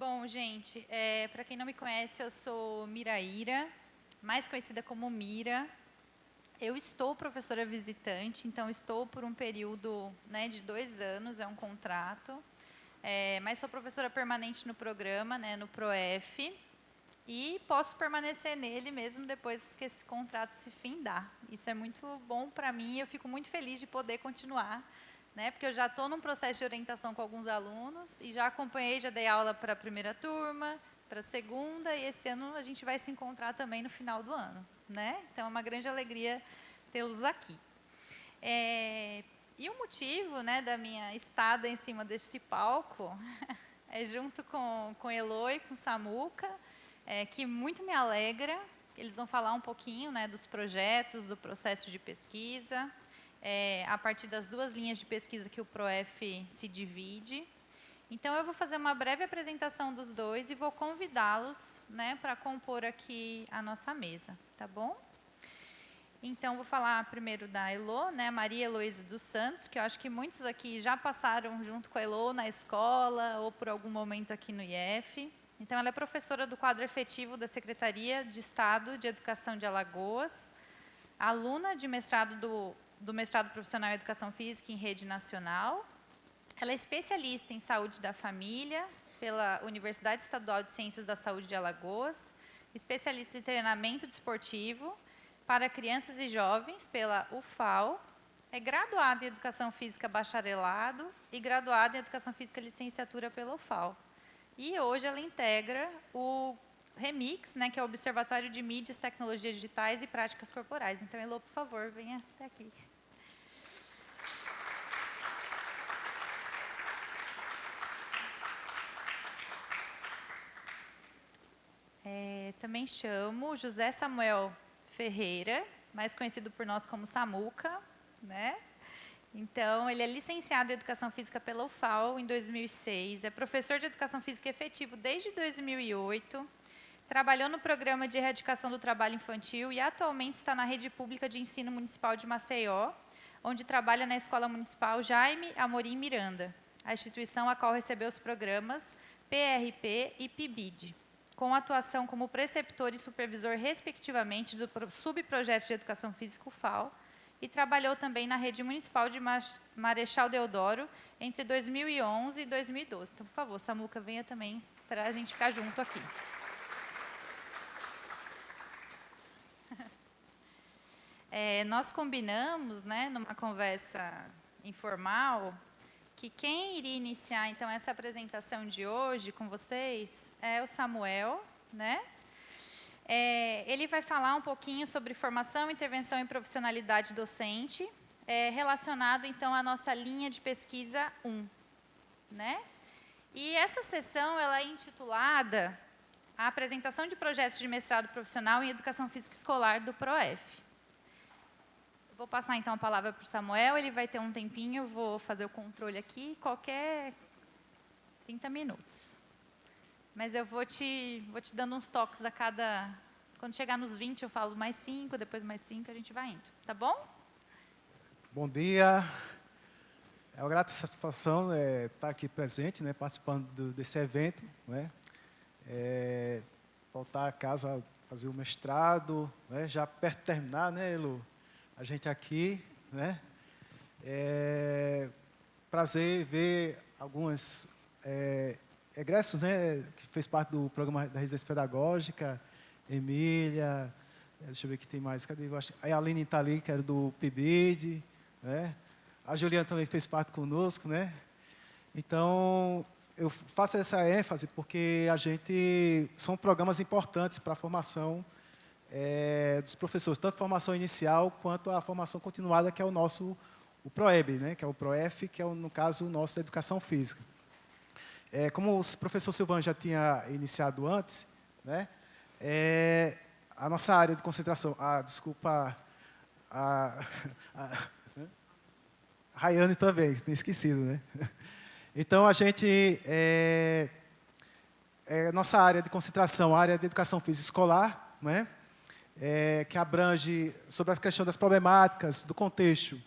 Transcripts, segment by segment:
Bom, gente, para quem não me conhece, eu sou Miraíra, mais conhecida como Mira. Eu estou professora visitante, então estou por um período, né, de 2 anos, é um contrato. Mas sou professora permanente no programa, né, no PROEF, e posso permanecer nele mesmo depois que esse contrato se findar. Isso é muito bom para mim, eu fico muito feliz de poder continuar, né, porque eu já estou num processo de orientação com alguns alunos e já acompanhei, já dei aula para a primeira turma, para a segunda, e esse ano a gente vai se encontrar também no final do ano, né? Então é uma grande alegria tê-los aqui. E o motivo, né, da minha estada em cima deste palco é junto com Elô e com Samuca, que muito me alegra. Eles vão falar um pouquinho, né, dos projetos, do processo de pesquisa, a partir das 2 linhas de pesquisa que o PROEF se divide. Então, eu vou fazer uma breve apresentação dos dois e vou convidá-los, né, para compor aqui a nossa mesa, tá bom? Então, vou falar primeiro da Elô, né, Maria Heloísa dos Santos, que eu acho que muitos aqui já passaram junto com a Elô na escola ou por algum momento aqui no IF. Então, ela é professora do quadro efetivo da Secretaria de Estado de Educação de Alagoas, aluna de mestrado do mestrado profissional em Educação Física em rede nacional. Ela é especialista em saúde da família pela Universidade Estadual de Ciências da Saúde de Alagoas, especialista em treinamento desportivo para crianças e jovens pela UFAL, é graduada em Educação Física bacharelado e graduada em Educação Física licenciatura pela UFAL. E hoje ela integra o REMIX, né, que é o Observatório de Mídias, Tecnologias Digitais e Práticas Corporais. Então, Elô, por favor, venha até aqui. Também chamo José Samuel Ferreira, mais conhecido por nós como Samuca, né? Então, ele é licenciado em Educação Física pela UFAL em 2006, é professor de Educação Física efetivo desde 2008, trabalhou no Programa de Erradicação do Trabalho Infantil e atualmente está na Rede Pública de Ensino Municipal de Maceió, onde trabalha na Escola Municipal Jaime Amorim Miranda, a instituição a qual recebeu os programas PRP e PIBID, com atuação como preceptor e supervisor, respectivamente, do subprojeto de Educação Física UFAL, e trabalhou também na Rede Municipal de Marechal Deodoro entre 2011 e 2012. Então, por favor, Samuca, venha também para a gente ficar junto aqui. Nós combinamos, né, numa conversa informal, que quem iria iniciar, então, essa apresentação de hoje com vocês é o Samuel, né? Ele vai falar um pouquinho sobre formação, intervenção e profissionalidade docente, relacionado, então, à nossa linha de pesquisa 1, né? E essa sessão, ela é intitulada A Apresentação de Projetos de Mestrado Profissional em Educação Física Escolar do PROEF. Vou passar, então, a palavra para o Samuel, ele vai ter um tempinho, eu vou fazer o controle aqui, qualquer 30 minutos. Mas eu vou te dando uns toques a cada... Quando chegar nos 20, eu falo mais 5, depois mais 5, a gente vai indo. Tá bom? Bom dia. É uma grata satisfação estar aqui presente, né, participando desse evento, né? Voltar a casa, fazer o mestrado, né, já perto de terminar, né, Elo? A gente aqui, né? Prazer ver alguns egressos, né, que fez parte do programa da residência pedagógica, Emília, deixa eu ver que tem mais, cadê? A Aline está ali, que era do PIBID, né? A Juliana também fez parte conosco, né? Então, eu faço essa ênfase porque são programas importantes para a formação dos professores, tanto formação inicial quanto a formação continuada, que é o PROEB, né? Que é o PROEF, que é, no caso, o nosso da Educação Física. Como o professor Silvano já tinha iniciado antes, né? A nossa área de concentração... desculpa... A Rayane também, tinha esquecido, né? Então, a gente... nossa área de concentração, a área de educação física escolar, né? Que abrange sobre a questão das problemáticas, do contexto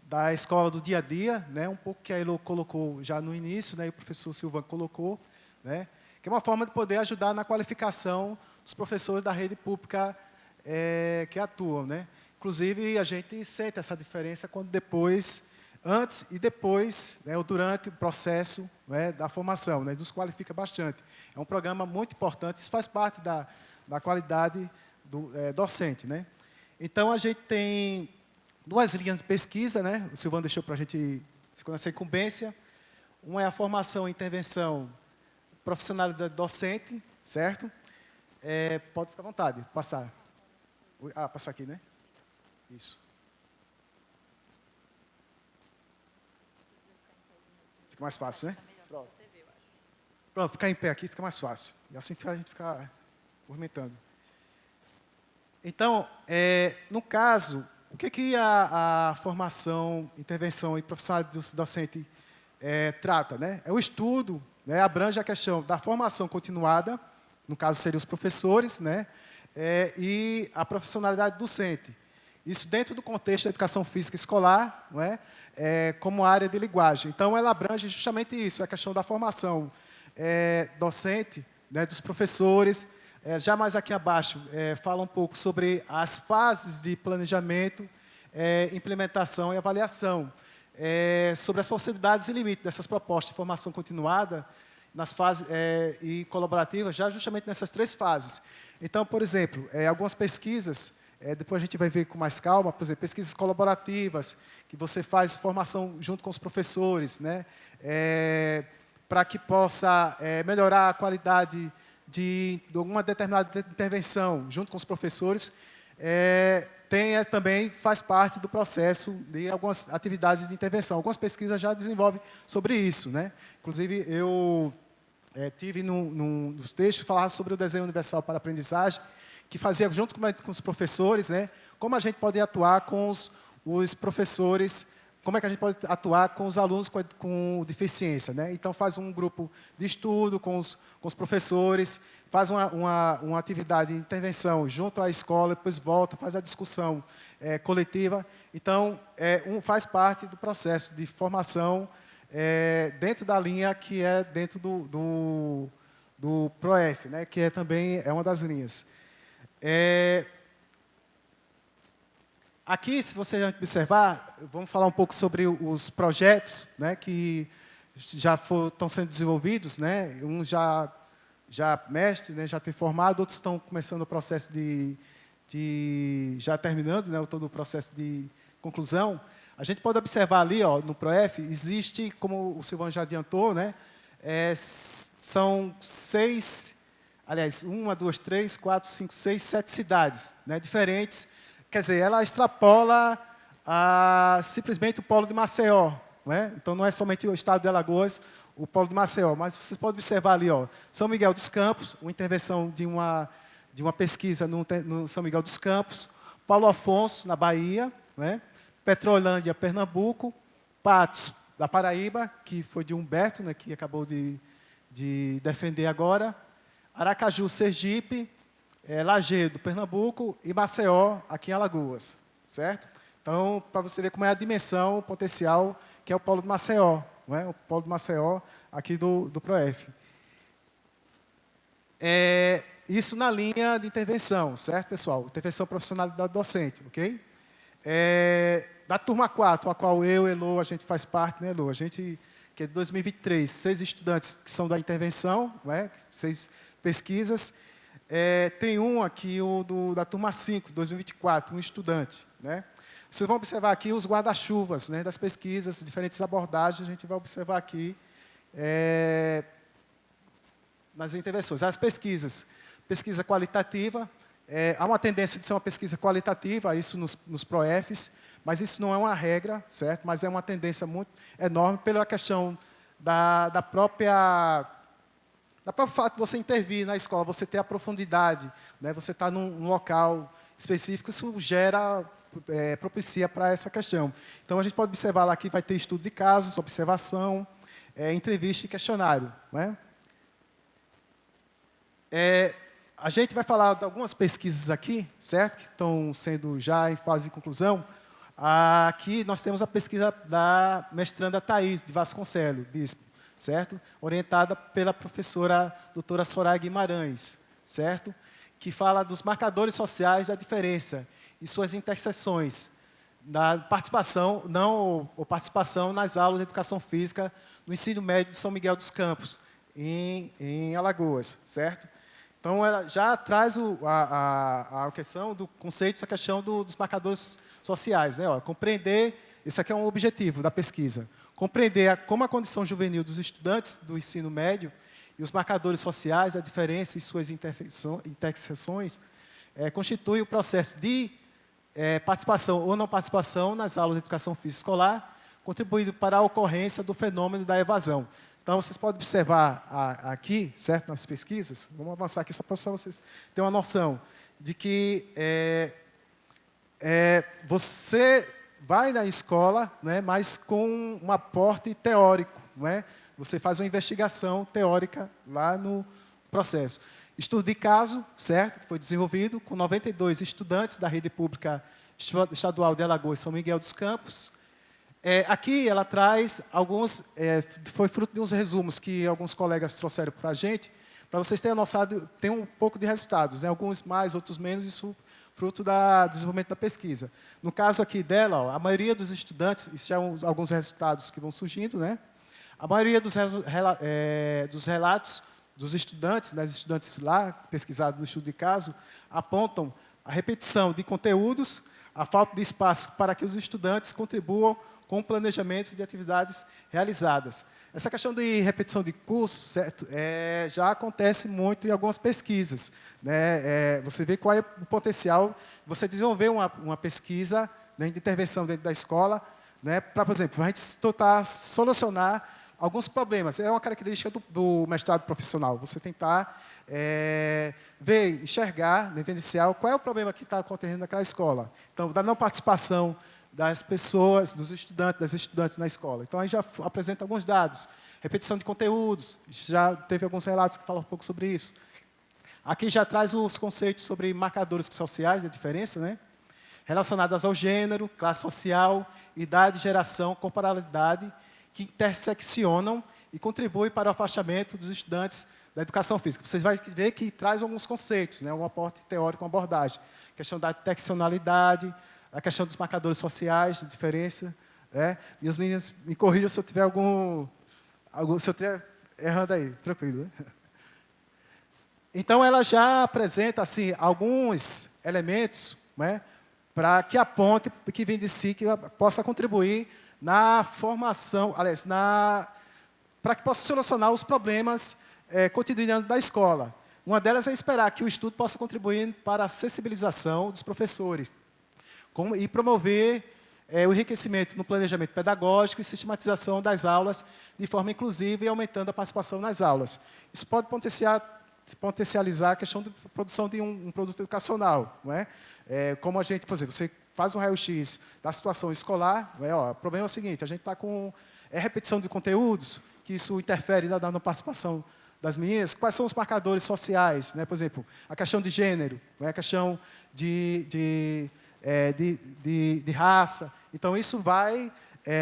da escola do dia a dia, né? Um pouco que a Elo colocou já no início, né? E o professor Silvano colocou, né? que é uma forma de poder ajudar na qualificação dos professores da rede pública que atuam, né? Inclusive, a gente sente essa diferença quando depois, antes e depois, né, ou durante o processo, né, da formação, né, nos qualifica bastante. É um programa muito importante, isso faz parte da qualidade docente, né? Então, a gente tem 2 linhas de pesquisa, né? O Silvano deixou para a gente, ficou nessa incumbência. Uma é a formação e intervenção profissionalidade docente, certo? Pode ficar à vontade, passar. Passar aqui, né? Isso. Fica mais fácil, né? Pronto, ficar em pé aqui fica mais fácil. E assim a gente fica movimentando. Então, no caso, o que a formação, intervenção e profissionalidade docente trata, né? É o estudo, né, abrange a questão da formação continuada, no caso seriam os professores, né, e a profissionalidade docente. Isso dentro do contexto da educação física escolar, não é? Como área de linguagem. Então, ela abrange justamente isso, a questão da formação docente, né, dos professores. Já mais aqui abaixo, fala um pouco sobre as fases de planejamento, implementação e avaliação. Sobre as possibilidades e limites dessas propostas de formação continuada nas fases e colaborativas, já justamente nessas 3 fases. Então, por exemplo, algumas pesquisas, depois a gente vai ver com mais calma, por exemplo, pesquisas colaborativas, que você faz formação junto com os professores, né, para que possa melhorar a qualidade de alguma determinada intervenção junto com os professores, também faz parte do processo de algumas atividades de intervenção. Algumas pesquisas já desenvolvem sobre isso, né? Inclusive, eu tive nos textos falar sobre o desenho universal para a aprendizagem, que fazia junto com os professores, né? Como a gente pode atuar com os professores, como é que a gente pode atuar com os alunos com deficiência, né? Então, faz um grupo de estudo com os professores, faz uma atividade de intervenção junto à escola, depois volta, faz a discussão coletiva. Então, faz parte do processo de formação dentro da linha que é dentro do PROEF, né? Que também é uma das linhas. Aqui, se você observar, vamos falar um pouco sobre os projetos, né, que já estão sendo desenvolvidos, né? Um já mestre, né, já tem formado, outros estão começando o processo já terminando, né, todo o processo de conclusão. A gente pode observar ali, ó, no PROEF, existe, como o Silvano já adiantou, né, são 6, aliás, 1, 2, 3, 4, 5, 6, 7 cidades, né, diferentes. Quer dizer, ela extrapola simplesmente o polo de Maceió, não é? Então, não é somente o estado de Alagoas, o polo de Maceió, mas vocês podem observar ali, ó, São Miguel dos Campos, uma intervenção de uma pesquisa no São Miguel dos Campos, Paulo Afonso, na Bahia, né? Petrolândia, Pernambuco, Patos, da Paraíba, que foi de Humberto, né, que acabou de defender agora, Aracaju, Sergipe, Lajeado, Pernambuco, e Maceió, aqui em Alagoas, certo? Então, para você ver como é a dimensão, o potencial, que é o polo de Maceió, não é? O polo de Maceió, aqui do PROEF. Isso na linha de intervenção, certo, pessoal? Intervenção profissionalidade docente, ok? Da turma 4, a qual eu, Elô, a gente faz parte, né, Elô? A gente, que é de 2023, 6 estudantes que são da intervenção, não é? 6 pesquisas. Tem um aqui, da turma 5, 2024, um estudante, né? Vocês vão observar aqui os guarda-chuvas, né, das pesquisas, diferentes abordagens, a gente vai observar aqui nas intervenções. As pesquisas, pesquisa qualitativa, há uma tendência de ser uma pesquisa qualitativa, isso nos PROEFs, mas isso não é uma regra, certo? Mas é uma tendência muito enorme pela questão da própria fato de você intervir na escola, você ter a profundidade, né? Você está num local específico, isso propicia para essa questão. Então, a gente pode observar lá que vai ter estudo de casos, observação, entrevista e questionário, né? A gente vai falar de algumas pesquisas aqui, certo? Que estão sendo já em fase de conclusão. Aqui nós temos a pesquisa da mestranda Thaís, de Vasconcelos, bispo, certo? Orientada pela professora doutora Soraya Guimarães, certo? Que fala dos marcadores sociais da diferença e suas interseções da participação, ou participação nas aulas de educação física no ensino médio de São Miguel dos Campos, em Alagoas, certo? Então, ela já traz a questão do conceito, a questão dos marcadores sociais, né? Ó, compreender, esse aqui é um objetivo da pesquisa, compreender como a condição juvenil dos estudantes do ensino médio e os marcadores sociais, a diferença e suas interseções, constitui o processo de participação ou não participação nas aulas de educação física escolar, contribuindo para a ocorrência do fenômeno da evasão. Então, vocês podem observar aqui, certo, nas pesquisas, vamos avançar aqui só para vocês terem uma noção de que você vai na escola, né, mas com um aporte teórico, não é? Você faz uma investigação teórica lá no processo. Estudo de caso, certo, que foi desenvolvido com 92 estudantes da rede pública estadual de Alagoas e São Miguel dos Campos. Aqui ela traz alguns, foi fruto de uns resumos que alguns colegas trouxeram para a gente, para vocês terem noção, tem um pouco de resultados, né? Alguns mais, outros menos, isso fruto do desenvolvimento da pesquisa. No caso aqui dela, ó, a maioria dos estudantes, isso já são alguns resultados que vão surgindo, né? A maioria dos relatos dos estudantes, das estudantes lá, pesquisados no estudo de caso, apontam a repetição de conteúdos, a falta de espaço para que os estudantes contribuam com o planejamento de atividades realizadas. Essa questão de repetição de cursos, certo, já acontece muito em algumas pesquisas, né? Você vê qual é o potencial, você desenvolver uma pesquisa, né, de intervenção dentro da escola, né, para, por exemplo, a gente tentar solucionar alguns problemas. É uma característica do mestrado profissional, você tentar ver, enxergar, evidenciar qual é o problema que está acontecendo naquela escola. Então, da não participação das pessoas, dos estudantes, das estudantes na escola. Então, a gente já apresenta alguns dados. Repetição de conteúdos, já teve alguns relatos que falam um pouco sobre isso. Aqui já traz os conceitos sobre marcadores sociais, da diferença, né? Relacionados ao gênero, classe social, idade, geração, corporalidade, que interseccionam e contribuem para o afastamento dos estudantes da educação física. Vocês vão ver que traz alguns conceitos, né? Um aporte teórico, uma abordagem. A questão da interseccionalidade, a questão dos marcadores sociais, de diferença. E as meninas me corrijam se eu tiver se eu estiver errando aí, tranquilo. Né? Então, ela já apresenta assim, alguns elementos, né, para que aponte, que vem de si, que possa contribuir na formação, aliás, para que possa solucionar os problemas cotidianos da escola. Uma delas é esperar que o estudo possa contribuir para a sensibilização dos professores, e promover o enriquecimento no planejamento pedagógico e sistematização das aulas de forma inclusiva e aumentando a participação nas aulas. Isso pode potencializar a questão da produção de um produto educacional. Não é? Como a gente, por exemplo, você faz um raio-x da situação escolar, não é? Ó, o problema é o seguinte, a gente está com repetição de conteúdos, que isso interfere na participação das meninas. Quais são os marcadores sociais? Né? Por exemplo, a questão de gênero, não é? A questão de raça. Então, isso vai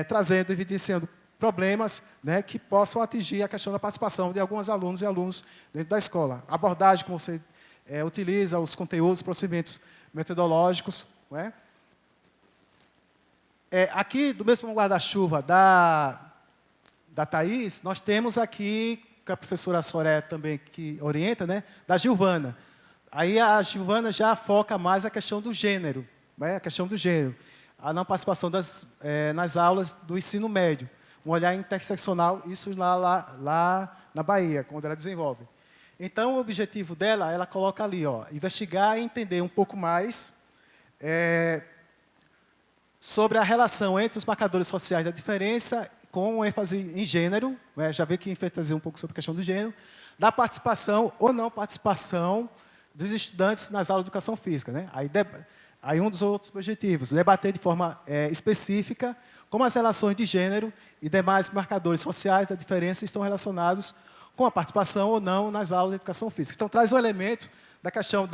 trazendo, evidenciando problemas, né, que possam atingir a questão da participação de alguns alunos e alunos dentro da escola. A abordagem como você utiliza, os conteúdos, os procedimentos metodológicos. Não é? Aqui, do mesmo guarda-chuva da Thaís, nós temos aqui, com a professora Soraya também, que orienta, né, da Gilvana. Aí a Gilvana já foca mais a questão do gênero, a questão do gênero, a não participação nas aulas do ensino médio, um olhar interseccional, isso lá na Bahia, quando ela desenvolve. Então, o objetivo dela, ela coloca ali, ó, investigar e entender um pouco mais sobre a relação entre os marcadores sociais da diferença, com ênfase em gênero, né, já vê que enfatizei um pouco sobre a questão do gênero, da participação ou não participação dos estudantes nas aulas de educação física. Né? Aí um dos outros objetivos, debater de forma específica como as relações de gênero e demais marcadores sociais da diferença estão relacionados com a participação ou não nas aulas de educação física. Então, traz o elemento da questão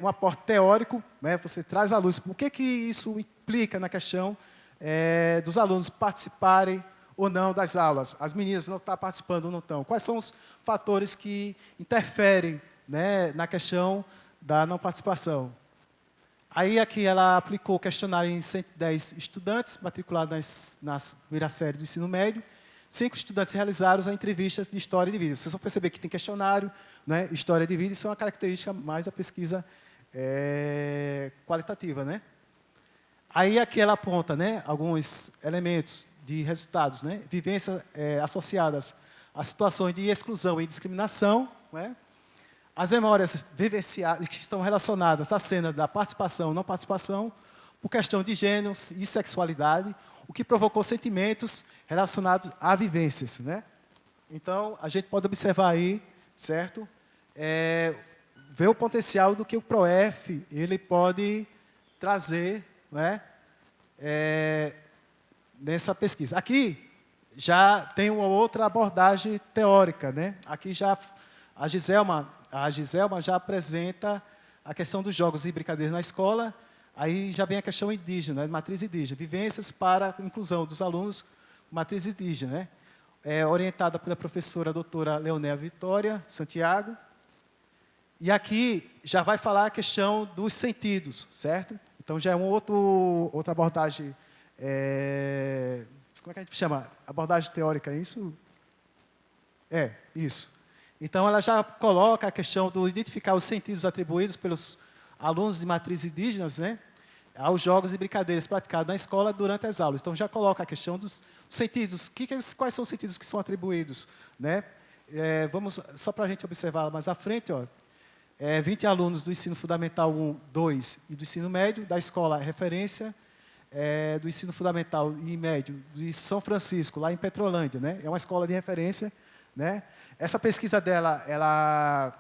um aporte teórico, né? Você traz à luz o que isso implica na questão dos alunos participarem ou não das aulas? As meninas não estão participando ou não estão? Quais são os fatores que interferem, né, na questão da não participação? Aí aqui ela aplicou o questionário em 110 estudantes matriculados na primeira série do ensino médio. 5 estudantes realizaram as entrevistas de história de vídeo. Vocês vão perceber que tem questionário, né, história de vídeo, isso é uma característica mais da pesquisa qualitativa, né? Aí aqui ela aponta, né, alguns elementos de resultados, né, vivências associadas a situações de exclusão e discriminação, né? As memórias vivenciadas que estão relacionadas às cenas da participação e não participação, por questão de gênero e sexualidade, o que provocou sentimentos relacionados a vivências, né? Então, a gente pode observar aí, certo? Ver o potencial do que o PROEF ele pode trazer, né, nessa pesquisa. Aqui já tem uma outra abordagem teórica, né? Aqui já a Giselma já apresenta a questão dos jogos e brincadeiras na escola. Aí já vem a questão indígena, né, matriz indígena, vivências para a inclusão dos alunos matriz indígena, né? Orientada pela professora doutora Leonel Vitória Santiago. E aqui já vai falar a questão dos sentidos, certo? Então já é outra abordagem, como é que a gente chama? Abordagem teórica, é isso? Isso. Então ela já coloca a questão de identificar os sentidos atribuídos pelos alunos de matriz indígenas, né, aos jogos e brincadeiras praticados na escola durante as aulas. Então já coloca a questão dos sentidos, quais são os sentidos que são atribuídos, né? Vamos, só para a gente observar mais à frente, ó, 20 alunos do ensino fundamental 1, 2 e do ensino médio, da escola referência, do ensino fundamental e médio de São Francisco, lá em Petrolândia, né? É uma escola de referência, né? Essa pesquisa dela, ela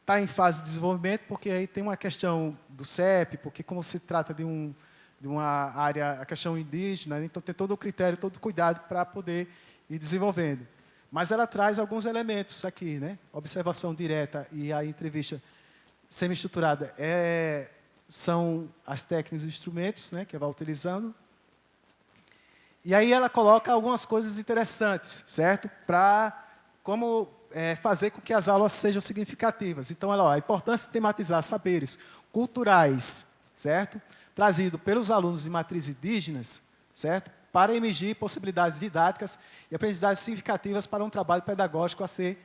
está em fase de desenvolvimento, porque aí tem uma questão do CEP, porque como se trata de uma área, a questão indígena, então tem todo o critério, todo o cuidado para poder ir desenvolvendo. Mas ela traz alguns elementos aqui, né? Observação direta e a entrevista semi-estruturada são as técnicas e os instrumentos, né, que ela vai utilizando. E aí ela coloca algumas coisas interessantes, certo? Para como fazer com que as aulas sejam significativas. Então, a importância de tematizar saberes culturais, certo? Trazido pelos alunos de matriz indígenas, certo? Para emergir possibilidades didáticas e aprendizagens significativas para um trabalho pedagógico a ser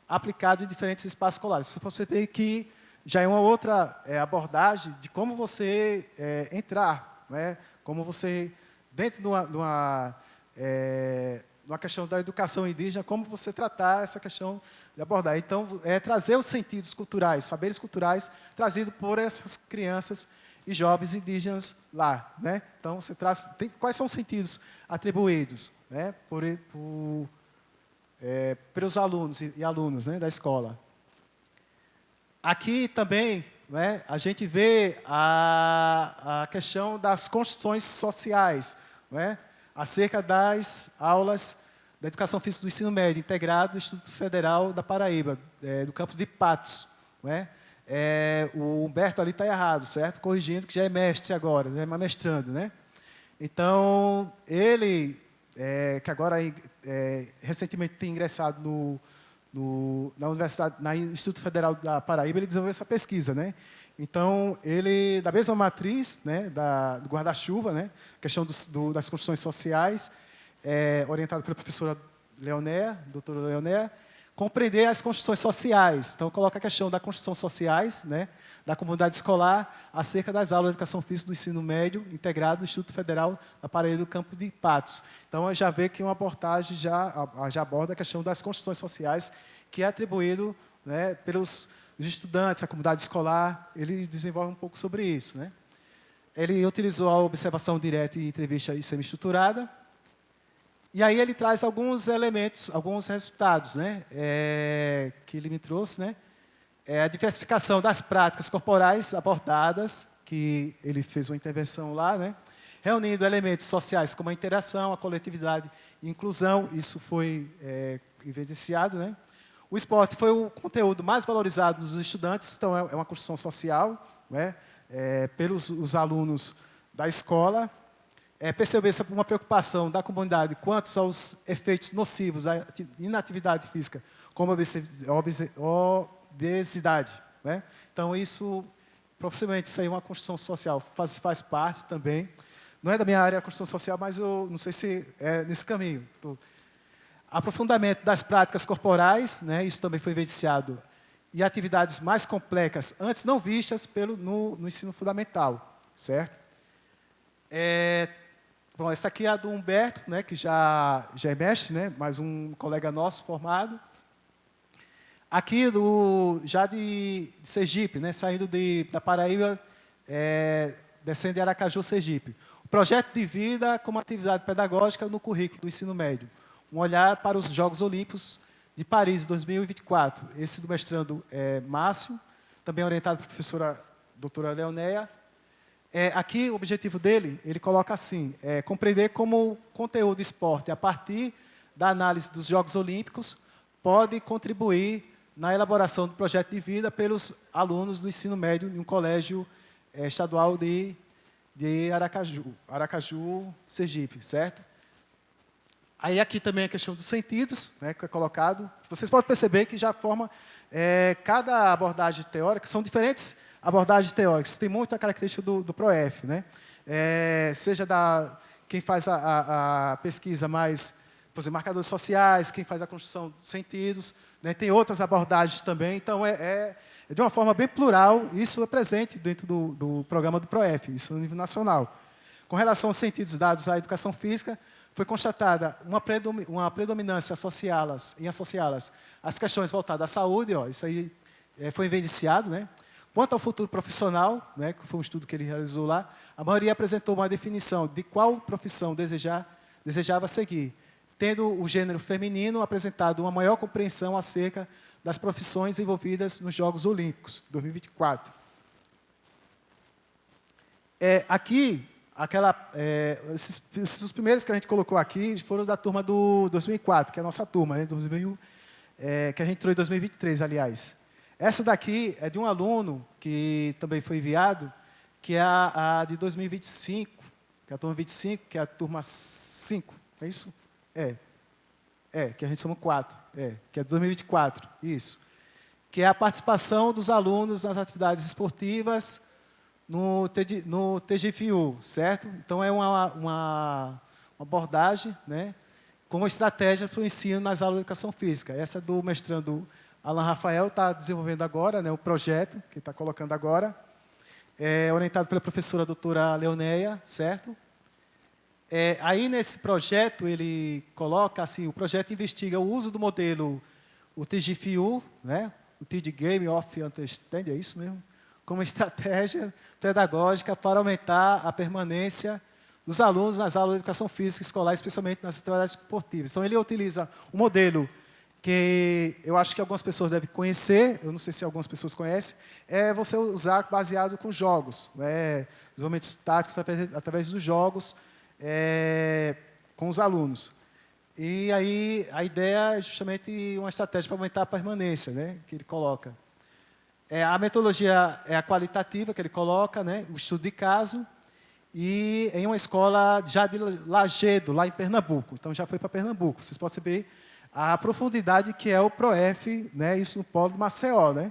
aplicado em diferentes espaços escolares. Você pode perceber que já é uma outra abordagem de como você entrar, né? Como você, dentro de uma questão da educação indígena, como você tratar essa questão de abordar. Então, trazer os sentidos culturais, saberes culturais, trazidos por essas crianças e jovens indígenas lá, né? Então, você traz, quais são os sentidos atribuídos, né, pelos alunos e alunas, né, da escola. Aqui também, né, a gente vê a questão das construções sociais, né, acerca das aulas da Educação Física do Ensino Médio, integrado do Instituto Federal da Paraíba, do campus de Patos. Né? O Humberto ali está errado, certo? Corrigindo, que já é mestre agora, já é mestrando. Né? Então, ele, que agora recentemente tem ingressado na Universidade, no Instituto Federal da Paraíba, ele desenvolveu essa pesquisa. Né? Então, ele, da mesma matriz, né, do guarda-chuva, né, questão das construções sociais, orientado pela professora Leoné, doutora Leoné, compreender as construções sociais. Então, coloca a questão das construções sociais, né, da comunidade escolar, acerca das aulas de educação física do ensino médio, integrado do Instituto Federal da Paraíba do Campo de Patos. Então, já vê que uma abordagem já aborda a questão das construções sociais, que é atribuído, né, pelos os estudantes, a comunidade escolar, ele desenvolve um pouco sobre isso. Né? Ele utilizou a observação direta e entrevista semi-estruturada, e aí ele traz alguns elementos, alguns resultados, né, que ele me trouxe. Né? A diversificação das práticas corporais abordadas, que ele fez uma intervenção lá, né? Reunindo elementos sociais como a interação, a coletividade e inclusão, isso foi evidenciado. Né? O esporte foi o conteúdo mais valorizado dos estudantes, então é uma construção social, né, pelos os alunos da escola. perceber uma preocupação da comunidade quanto aos efeitos nocivos da inatividade física, como a obesidade. Né? Então, isso, possivelmente, isso aí é uma construção social, faz parte também. Não é da minha área a construção social, mas eu não sei se é nesse caminho. Aprofundamento das práticas corporais, né? Isso também foi evidenciado, e atividades mais complexas, antes não vistas no ensino fundamental, certo? Bom, essa aqui é a do Humberto, né, que já é mestre, né, mais um colega nosso formado. Aqui já de Sergipe, né, saindo da Paraíba, descendo de Aracaju, Sergipe. O projeto de vida como atividade pedagógica no currículo do ensino médio. Um olhar para os Jogos Olímpicos de Paris, 2024. Esse do mestrando Márcio, também orientado pela professora doutora Leonéia. Aqui, o objetivo dele, ele coloca assim, compreender como o conteúdo de esporte, a partir da análise dos Jogos Olímpicos, pode contribuir na elaboração do projeto de vida pelos alunos do ensino médio em um colégio estadual de Aracaju, Sergipe, certo? Aí aqui também a questão dos sentidos, né, que é colocado. Vocês podem perceber que já forma cada abordagem teórica, são diferentes abordagens teóricas, tem muita característica do PROEF, né? Seja quem faz a pesquisa mais, por exemplo, marcadores sociais, quem faz a construção de sentidos, né? Tem outras abordagens também, então de uma forma bem plural, isso é presente dentro do programa do PROEF, isso no nível nacional. Com relação aos sentidos dados à educação física, foi constatada uma predominância em associá-las às questões voltadas à saúde, isso aí foi evidenciado, né? Quanto ao futuro profissional, né, que foi um estudo que ele realizou lá, a maioria apresentou uma definição de qual profissão desejava seguir, tendo o gênero feminino apresentado uma maior compreensão acerca das profissões envolvidas nos Jogos Olímpicos, 2024. Aqui, os primeiros que a gente colocou aqui foram da turma do 2004, que é a nossa turma, né, que a gente entrou em 2023, aliás. Essa daqui é de um aluno que também foi enviado, que é a de 2025, que é a turma 25, que é a turma 5, é isso? Que a gente somos 4, que é de 2024, isso. Que é a participação dos alunos nas atividades esportivas no TGFU, certo? Então, é uma abordagem, né, como estratégia para o ensino nas aulas de educação física. Essa do mestrando Alan Rafael está desenvolvendo agora, né, o projeto que está colocando agora, orientado pela professora doutora Leonéia, certo? Aí, nesse projeto, ele coloca, assim, o projeto investiga o uso do modelo, o TGFU, né, o TG Game of Understanding, é isso mesmo? Como estratégia pedagógica para aumentar a permanência dos alunos nas aulas de educação física escolar, especialmente nas atividades esportivas. Então, ele utiliza um modelo que eu acho que algumas pessoas devem conhecer, eu não sei se algumas pessoas conhecem, você usar baseado com jogos, desenvolvimentos táticos através dos jogos com os alunos. E aí a ideia é justamente uma estratégia para aumentar a permanência, né, que ele coloca. A metodologia é a qualitativa que ele coloca, né, o estudo de caso, e em uma escola já de Lagedo, lá em Pernambuco. Então, já foi para Pernambuco. Vocês podem saber a profundidade que é o PROEF, né, isso no polo de Maceió. Né?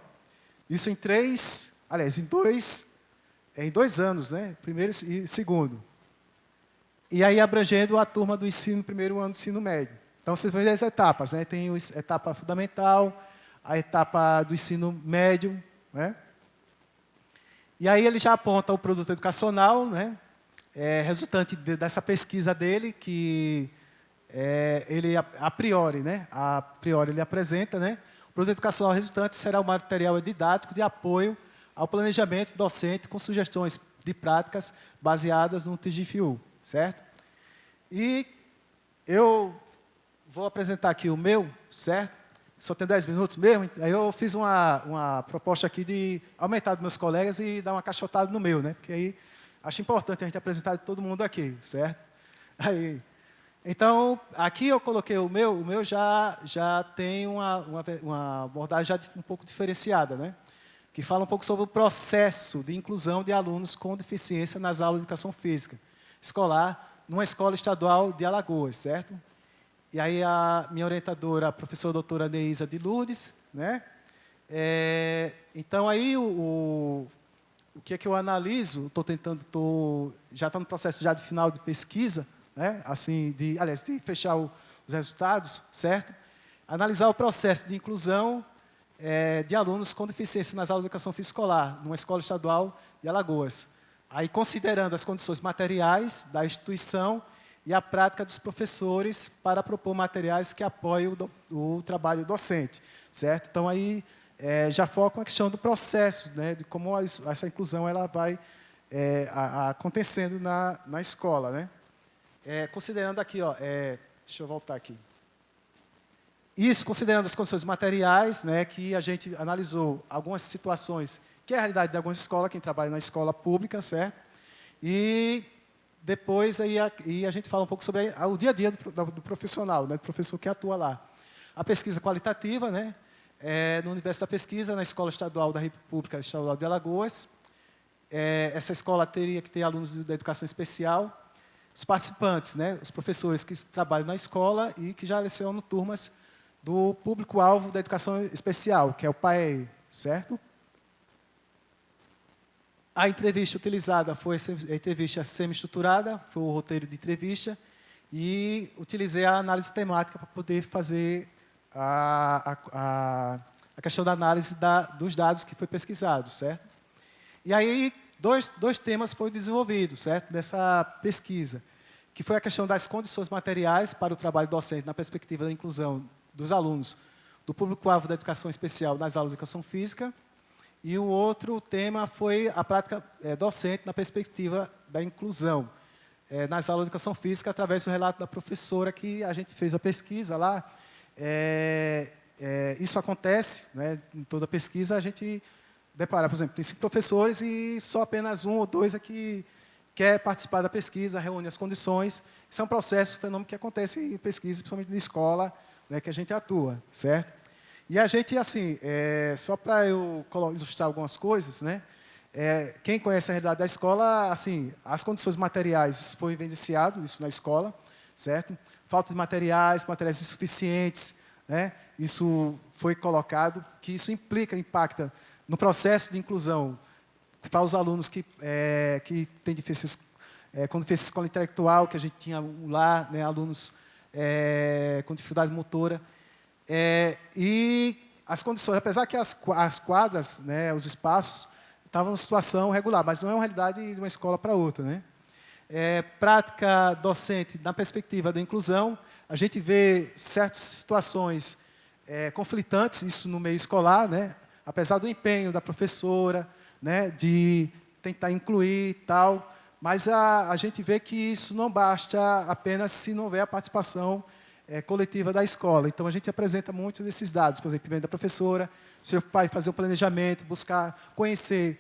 Isso em dois anos, né, primeiro e segundo. E aí abrangendo a turma do primeiro ano do ensino médio. Então, vocês vão ver as etapas. Né? Tem a etapa fundamental, a etapa do ensino médio. Né? E aí ele já aponta o produto educacional, né? Resultante dessa pesquisa dele, que ele, a priori, ele apresenta, né? O produto educacional resultante será o material didático de apoio ao planejamento docente com sugestões de práticas baseadas no TGFU, certo? E eu vou apresentar aqui o meu, certo? Só tem 10 minutos mesmo, aí eu fiz uma proposta aqui de aumentar dos meus colegas e dar uma caixotada no meu, né? Porque aí acho importante a gente apresentar todo mundo aqui, certo? Então, aqui eu coloquei o meu já tem uma abordagem já um pouco diferenciada, né? Que fala um pouco sobre o processo de inclusão de alunos com deficiência nas aulas de educação física escolar numa escola estadual de Alagoas, certo? E aí a minha orientadora, a professora doutora Neisa de Lourdes, né? Então, aí o que é que eu analiso? Já está no processo já de final de pesquisa, né? Assim, de fechar os resultados, certo? Analisar o processo de inclusão de alunos com deficiência nas aulas de educação física escolar, numa escola estadual de Alagoas. Aí, considerando as condições materiais da instituição e a prática dos professores para propor materiais que apoiem o trabalho docente, certo? Então, aí já foca a questão do processo, né, de como essa inclusão ela vai acontecendo na escola, né? Considerando aqui, deixa eu voltar aqui. Isso, considerando as condições materiais, né, que a gente analisou algumas situações, que é a realidade de algumas escolas, quem trabalha na escola pública, certo? E depois aí a gente fala um pouco sobre o dia a dia do profissional, né, do professor que atua lá. A pesquisa qualitativa, né, no universo da pesquisa, na Escola Estadual da República Estadual de Alagoas. Essa escola teria que ter alunos da educação especial, os participantes, né, os professores que trabalham na escola e que já lecionam turmas do público-alvo da educação especial, que é o PAEE, certo? A entrevista utilizada foi a entrevista semi-estruturada, foi o roteiro de entrevista, e utilizei a análise temática para poder fazer a questão da análise dos dados que foi pesquisado, certo? E aí, dois temas foram desenvolvidos, certo, dessa pesquisa, que foi a questão das condições materiais para o trabalho docente na perspectiva da inclusão dos alunos do público-alvo da educação especial nas aulas de educação física, e o outro tema foi a prática docente na perspectiva da inclusão nas aulas de educação física, através do relato da professora que a gente fez a pesquisa lá. Isso acontece, né, em toda pesquisa, a gente depara, por exemplo, tem 5 professores e só apenas 1 ou 2 aqui quer participar da pesquisa, reúne as condições. Isso é um processo, um fenômeno que acontece em pesquisa, principalmente na escola, né, que a gente atua, certo? E a gente, assim, só para eu ilustrar algumas coisas, né, quem conhece a realidade da escola, assim, as condições materiais, foi evidenciado isso na escola, certo? Falta de materiais insuficientes, né, isso foi colocado, que isso impacta no processo de inclusão para os alunos que têm deficiência, com deficiência escola intelectual, que a gente tinha lá, né, alunos com dificuldade motora. E as condições, apesar que as quadras, né, os espaços, estavam em situação regular, mas não é uma realidade de uma escola para outra, né? Prática docente na perspectiva da inclusão, a gente vê certas situações conflitantes, isso no meio escolar, né? Apesar do empenho da professora, né, de tentar incluir e tal, mas a gente vê que isso não basta apenas se não houver a participação coletiva da escola. Então, a gente apresenta muitos desses dados, por exemplo, primeiro da professora, se preocupar em fazer um planejamento, buscar conhecer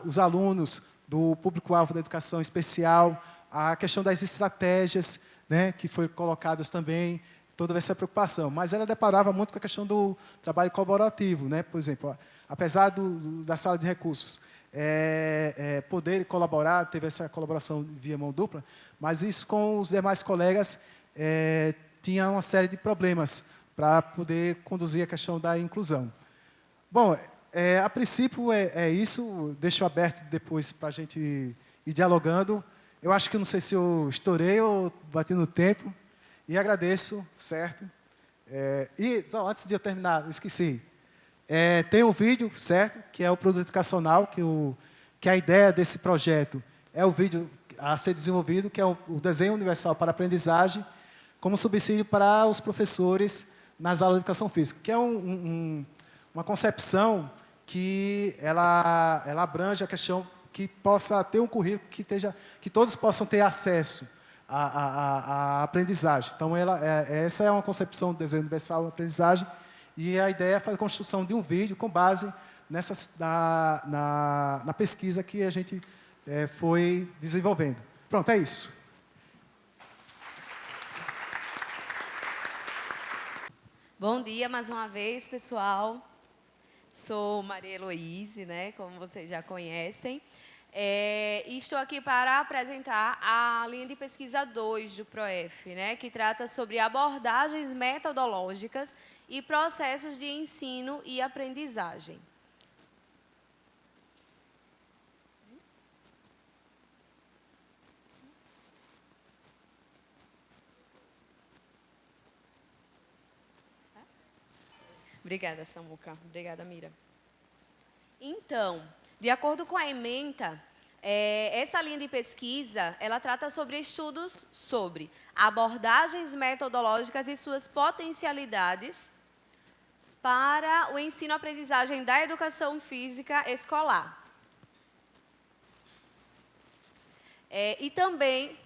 os alunos do público-alvo da educação especial, a questão das estratégias, né, que foram colocadas também, toda essa preocupação. Mas ela deparava muito com a questão do trabalho colaborativo, né? Por exemplo, apesar da sala de recursos poder colaborar, teve essa colaboração via mão dupla, mas isso com os demais colegas tinha uma série de problemas para poder conduzir a questão da inclusão. Bom, a princípio é isso, deixo aberto depois para a gente ir dialogando. Eu acho que não sei se eu estourei ou bati no tempo, e agradeço, certo? Só antes de eu terminar, eu esqueci. Tem um vídeo, certo? Que é o produto educacional, que a ideia desse projeto é o vídeo a ser desenvolvido, que é o desenho universal para a aprendizagem, como subsídio para os professores nas aulas de educação física, que é uma concepção que ela abrange a questão que possa ter um currículo que todos possam ter acesso à aprendizagem. Então, essa é uma concepção do desenho universal da aprendizagem, e a ideia é fazer a construção de um vídeo com base na pesquisa que a gente foi desenvolvendo. Pronto, é isso. Bom dia mais uma vez, pessoal. Sou Maria Heloíse, né, como vocês já conhecem. E estou aqui para apresentar a linha de pesquisa 2 do PROEF, né, que trata sobre abordagens metodológicas e processos de ensino e aprendizagem. Obrigada, Samuca. Obrigada, Mira. Então, de acordo com a ementa, essa linha de pesquisa, ela trata sobre estudos sobre abordagens metodológicas e suas potencialidades para o ensino-aprendizagem da educação física escolar. E também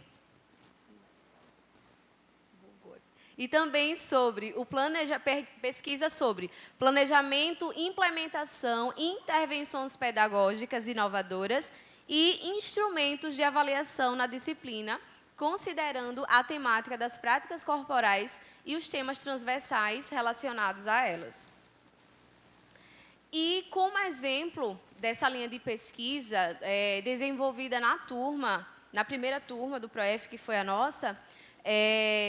sobre pesquisa sobre planejamento, implementação, intervenções pedagógicas inovadoras e instrumentos de avaliação na disciplina, considerando a temática das práticas corporais e os temas transversais relacionados a elas. E como exemplo dessa linha de pesquisa desenvolvida na primeira turma do PROEF, que foi a nossa,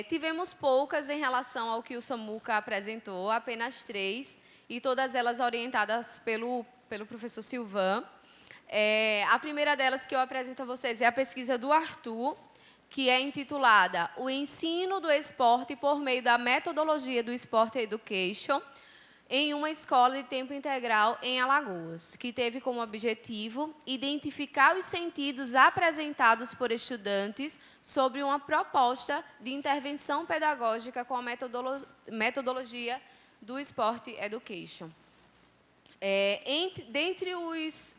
tivemos poucas em relação ao que o Samuca apresentou, apenas 3, e todas elas orientadas pelo professor Silvan. A primeira delas que eu apresento a vocês é a pesquisa do Arthur, que é intitulada O Ensino do Esporte por meio da metodologia do Sport Education em uma escola de tempo integral em Alagoas, que teve como objetivo identificar os sentidos apresentados por estudantes sobre uma proposta de intervenção pedagógica com a metodologia do Sport Education. Dentre os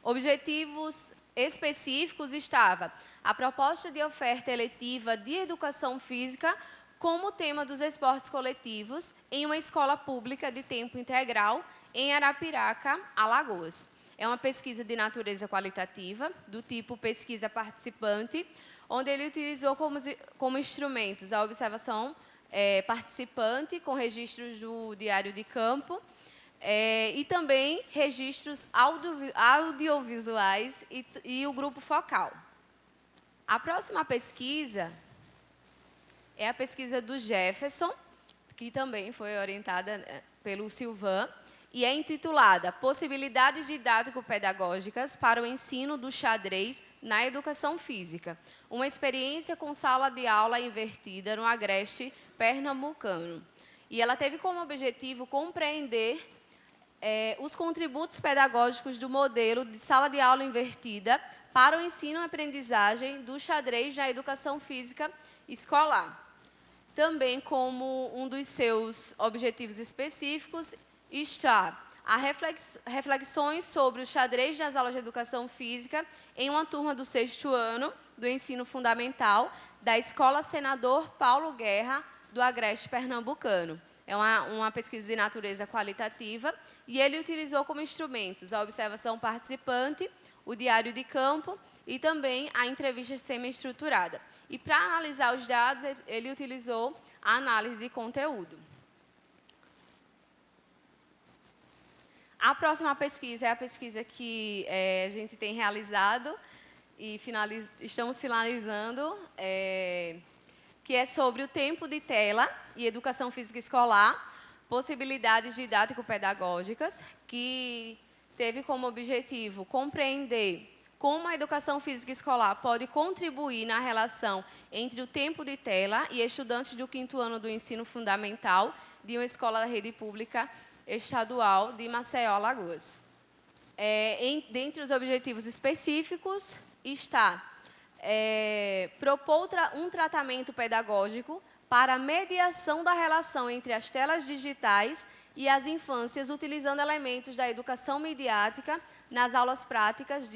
objetivos específicos estava a proposta de oferta eletiva de educação física como tema dos esportes coletivos em uma escola pública de tempo integral em Arapiraca, Alagoas. É uma pesquisa de natureza qualitativa, do tipo pesquisa participante, onde ele utilizou como instrumentos a observação participante, com registros do diário de campo, e também registros audiovisuais e o grupo focal. A próxima pesquisa é a pesquisa do Jefferson, que também foi orientada pelo Silvan, e é intitulada Possibilidades didático-pedagógicas para o ensino do xadrez na educação física. Uma experiência com sala de aula invertida no agreste pernambucano. E ela teve como objetivo compreender os contributos pedagógicos do modelo de sala de aula invertida para o ensino e aprendizagem do xadrez na educação física escolar. Também, como um dos seus objetivos específicos, está a reflexões sobre o xadrez nas aulas de educação física em uma turma do 6º ano do ensino fundamental da Escola Senador Paulo Guerra, do agreste pernambucano. É uma pesquisa de natureza qualitativa e ele utilizou como instrumentos a observação participante, o diário de campo e também a entrevista semi-estruturada. E para analisar os dados, ele utilizou a análise de conteúdo. A próxima pesquisa é a pesquisa que a gente tem realizado e estamos finalizando, que é sobre o tempo de tela e educação física escolar, possibilidades didático-pedagógicas, que teve como objetivo compreender como a educação física escolar pode contribuir na relação entre o tempo de tela e estudantes do 5º ano do ensino fundamental de uma escola da rede pública estadual de Maceió, Alagoas. Dentre os objetivos específicos está propor um tratamento pedagógico para a mediação da relação entre as telas digitais e as infâncias, utilizando elementos da educação midiática nas aulas práticas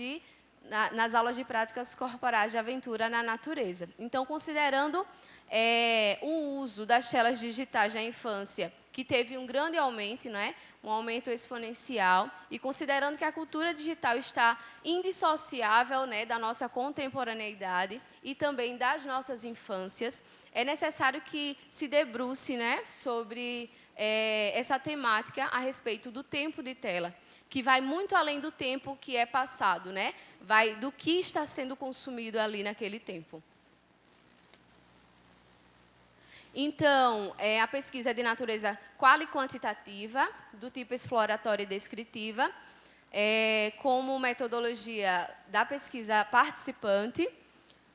nas aulas de práticas corporais de aventura na natureza. Então, considerando o uso das telas digitais na infância, que teve um grande aumento, né? Um aumento exponencial, e considerando que a cultura digital está indissociável, né, da nossa contemporaneidade e também das nossas infâncias, é necessário que se debruce, né, sobre essa temática a respeito do tempo de tela, que vai muito além do tempo que é passado, né? Vai do que está sendo consumido ali naquele tempo. Então, a pesquisa é de natureza qual e quantitativa, do tipo exploratória e descritiva, como metodologia da pesquisa participante.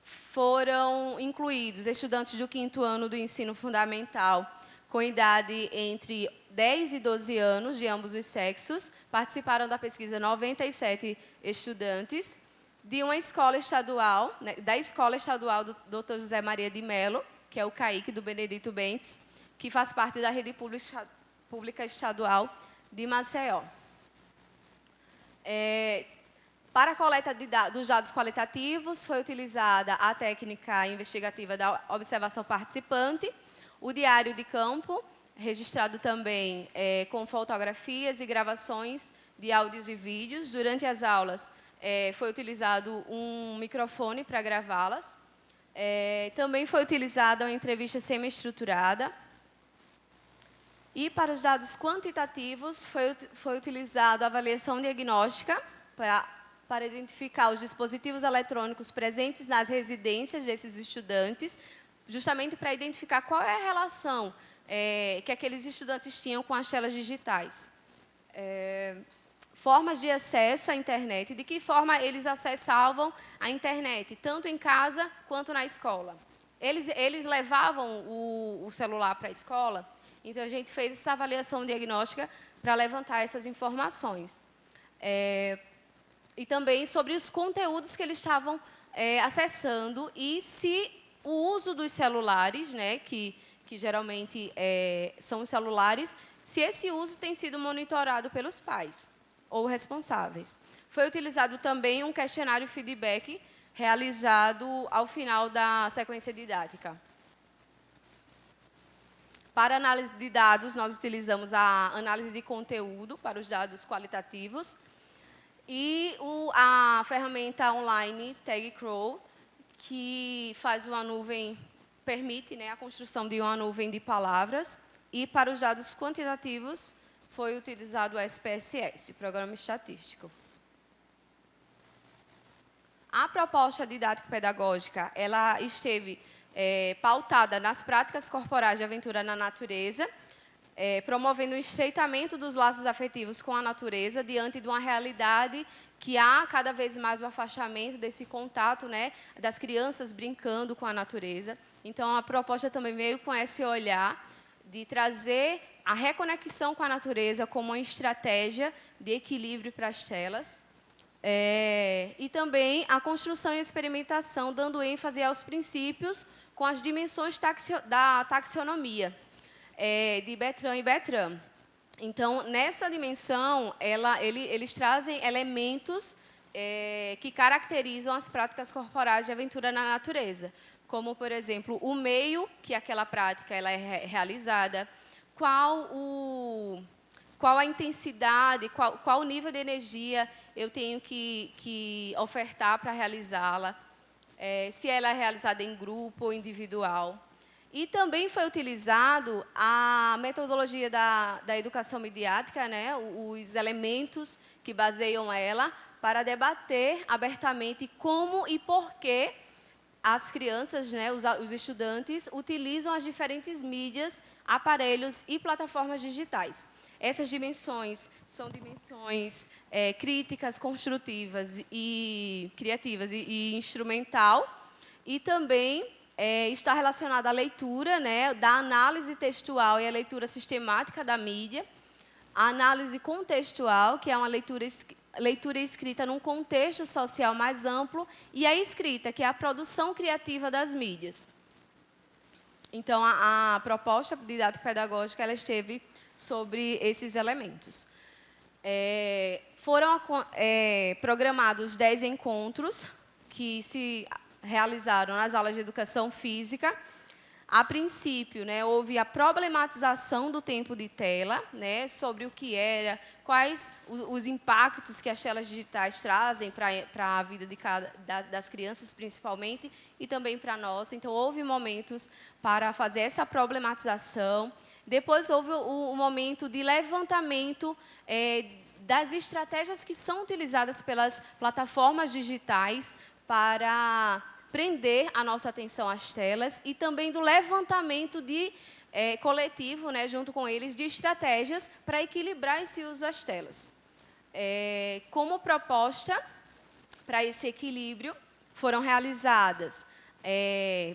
Foram incluídos estudantes do 5º ano do ensino fundamental com idade entre 10 e 12 anos, de ambos os sexos. Participaram da pesquisa 97 estudantes de uma escola estadual, né, da Escola Estadual do Dr. José Maria de Mello, que é o CAIC do Benedito Bentes, que faz parte da rede pública estadual de Maceió. Para a coleta dos dados qualitativos, foi utilizada a técnica investigativa da observação participante, o diário de campo, registrado também com fotografias e gravações de áudios e vídeos. Durante as aulas, foi utilizado um microfone para gravá-las. Também foi utilizada uma entrevista semi-estruturada. E para os dados quantitativos, foi utilizada a avaliação diagnóstica para identificar os dispositivos eletrônicos presentes nas residências desses estudantes, justamente para identificar qual é a relação que aqueles estudantes tinham com as telas digitais. Formas de acesso à internet, de que forma eles acessavam a internet, tanto em casa quanto na escola. Eles levavam o celular para a escola, então a gente fez essa avaliação diagnóstica para levantar essas informações. E também sobre os conteúdos que eles estavam acessando e se o uso dos celulares, né, que geralmente são os celulares, se esse uso tem sido monitorado pelos pais ou responsáveis. Foi utilizado também um questionário feedback realizado ao final da sequência didática. Para análise de dados, nós utilizamos a análise de conteúdo para os dados qualitativos e a ferramenta online TagCrow, que faz uma nuvem, permite, né, a construção de uma nuvem de palavras. E para os dados quantitativos, foi utilizado o SPSS, Programa Estatístico. A proposta didático-pedagógica, ela esteve pautada nas práticas corporais de aventura na natureza, promovendo o estreitamento dos laços afetivos com a natureza, diante de uma realidade que há cada vez mais o afastamento desse contato, né, das crianças brincando com a natureza. Então, a proposta também veio com esse olhar de trazer a reconexão com a natureza como uma estratégia de equilíbrio para as telas. E também a construção e experimentação, dando ênfase aos princípios com as dimensões da taxonomia, de Bertrand e Bertrand. Então, nessa dimensão, eles trazem elementos que caracterizam as práticas corporais de aventura na natureza, como, por exemplo, o meio que aquela prática ela é realizada, qual a intensidade, qual o nível de energia eu tenho que ofertar para realizá-la, se ela é realizada em grupo ou individual. E também foi utilizado a metodologia da educação midiática, né, os elementos que baseiam ela, para debater abertamente como e por que as crianças, né, os estudantes, utilizam as diferentes mídias, aparelhos e plataformas digitais. Essas dimensões são dimensões críticas, construtivas e criativas e instrumental, e também está relacionada à leitura, né, da análise textual e a leitura sistemática da mídia, a análise contextual, que é uma leitura escrita num contexto social mais amplo, e a escrita, que é a produção criativa das mídias. Então, a proposta didático-pedagógica ela esteve sobre esses elementos. Foram programados 10 encontros que se realizaram nas aulas de educação física. A princípio, né, houve a problematização do tempo de tela, né, sobre o que era, quais os impactos que as telas digitais trazem para a vida das crianças, principalmente, e também para nós. Então, houve momentos para fazer essa problematização. Depois, houve o momento de levantamento das estratégias que são utilizadas pelas plataformas digitais para prender a nossa atenção às telas e também do levantamento coletivo, né, junto com eles, de estratégias para equilibrar esse uso às telas. Como proposta para esse equilíbrio, foram realizadas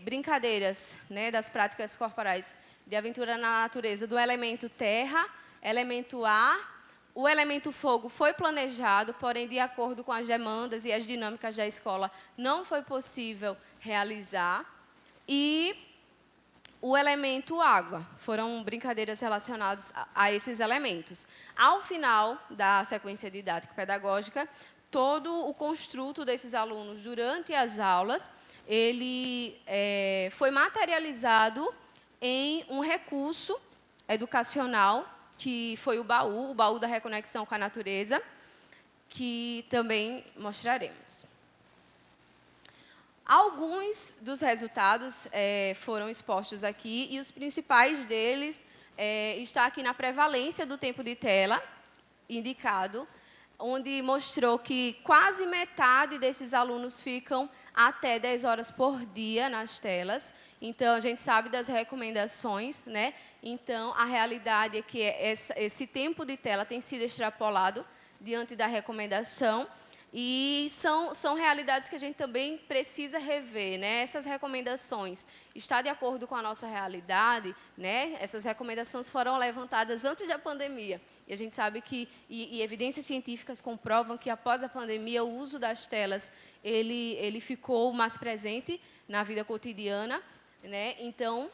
brincadeiras, né, das práticas corporais de aventura na natureza do elemento terra, elemento ar. O elemento fogo foi planejado, porém, de acordo com as demandas e as dinâmicas da escola, não foi possível realizar. E o elemento água, foram brincadeiras relacionadas a esses elementos. Ao final da sequência didático-pedagógica, todo o construto desses alunos durante as aulas, ele foi materializado em um recurso educacional, que foi o baú da reconexão com a natureza, que também mostraremos. Alguns dos resultados foram expostos aqui, e os principais deles está aqui na prevalência do tempo de tela indicado, onde mostrou que quase metade desses alunos ficam até 10 horas por dia nas telas. Então, a gente sabe das recomendações, né? Então, a realidade é que esse tempo de tela tem sido extrapolado diante da recomendação. E são realidades que a gente também precisa rever, né? Essas recomendações estão de acordo com a nossa realidade, né? Essas recomendações foram levantadas antes da pandemia. E a gente sabe que, e evidências científicas comprovam que, após a pandemia, o uso das telas ele ficou mais presente na vida cotidiana, né? Então,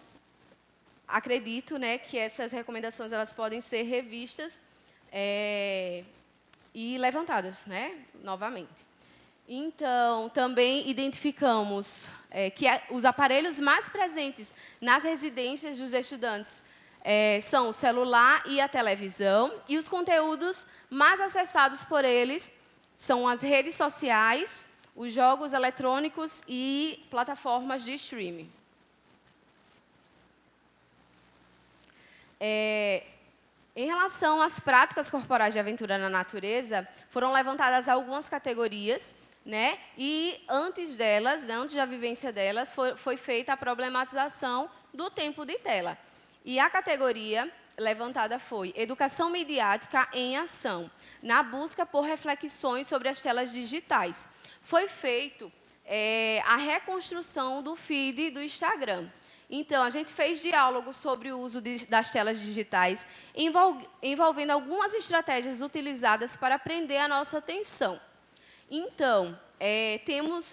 acredito, né, que essas recomendações elas podem ser revistas e levantadas, né, novamente. Então, também identificamos que os aparelhos mais presentes nas residências dos estudantes são o celular e a televisão, e os conteúdos mais acessados por eles são as redes sociais, os jogos eletrônicos e plataformas de streaming. Em relação às práticas corporais de aventura na natureza, foram levantadas algumas categorias, né? E antes delas, antes da vivência delas, foi feita a problematização do tempo de tela. E a categoria levantada foi Educação Midiática em Ação, na busca por reflexões sobre as telas digitais. Foi feito a reconstrução do feed do Instagram. Então, a gente fez diálogo sobre o uso das telas digitais, envolvendo algumas estratégias utilizadas para prender a nossa atenção. Então,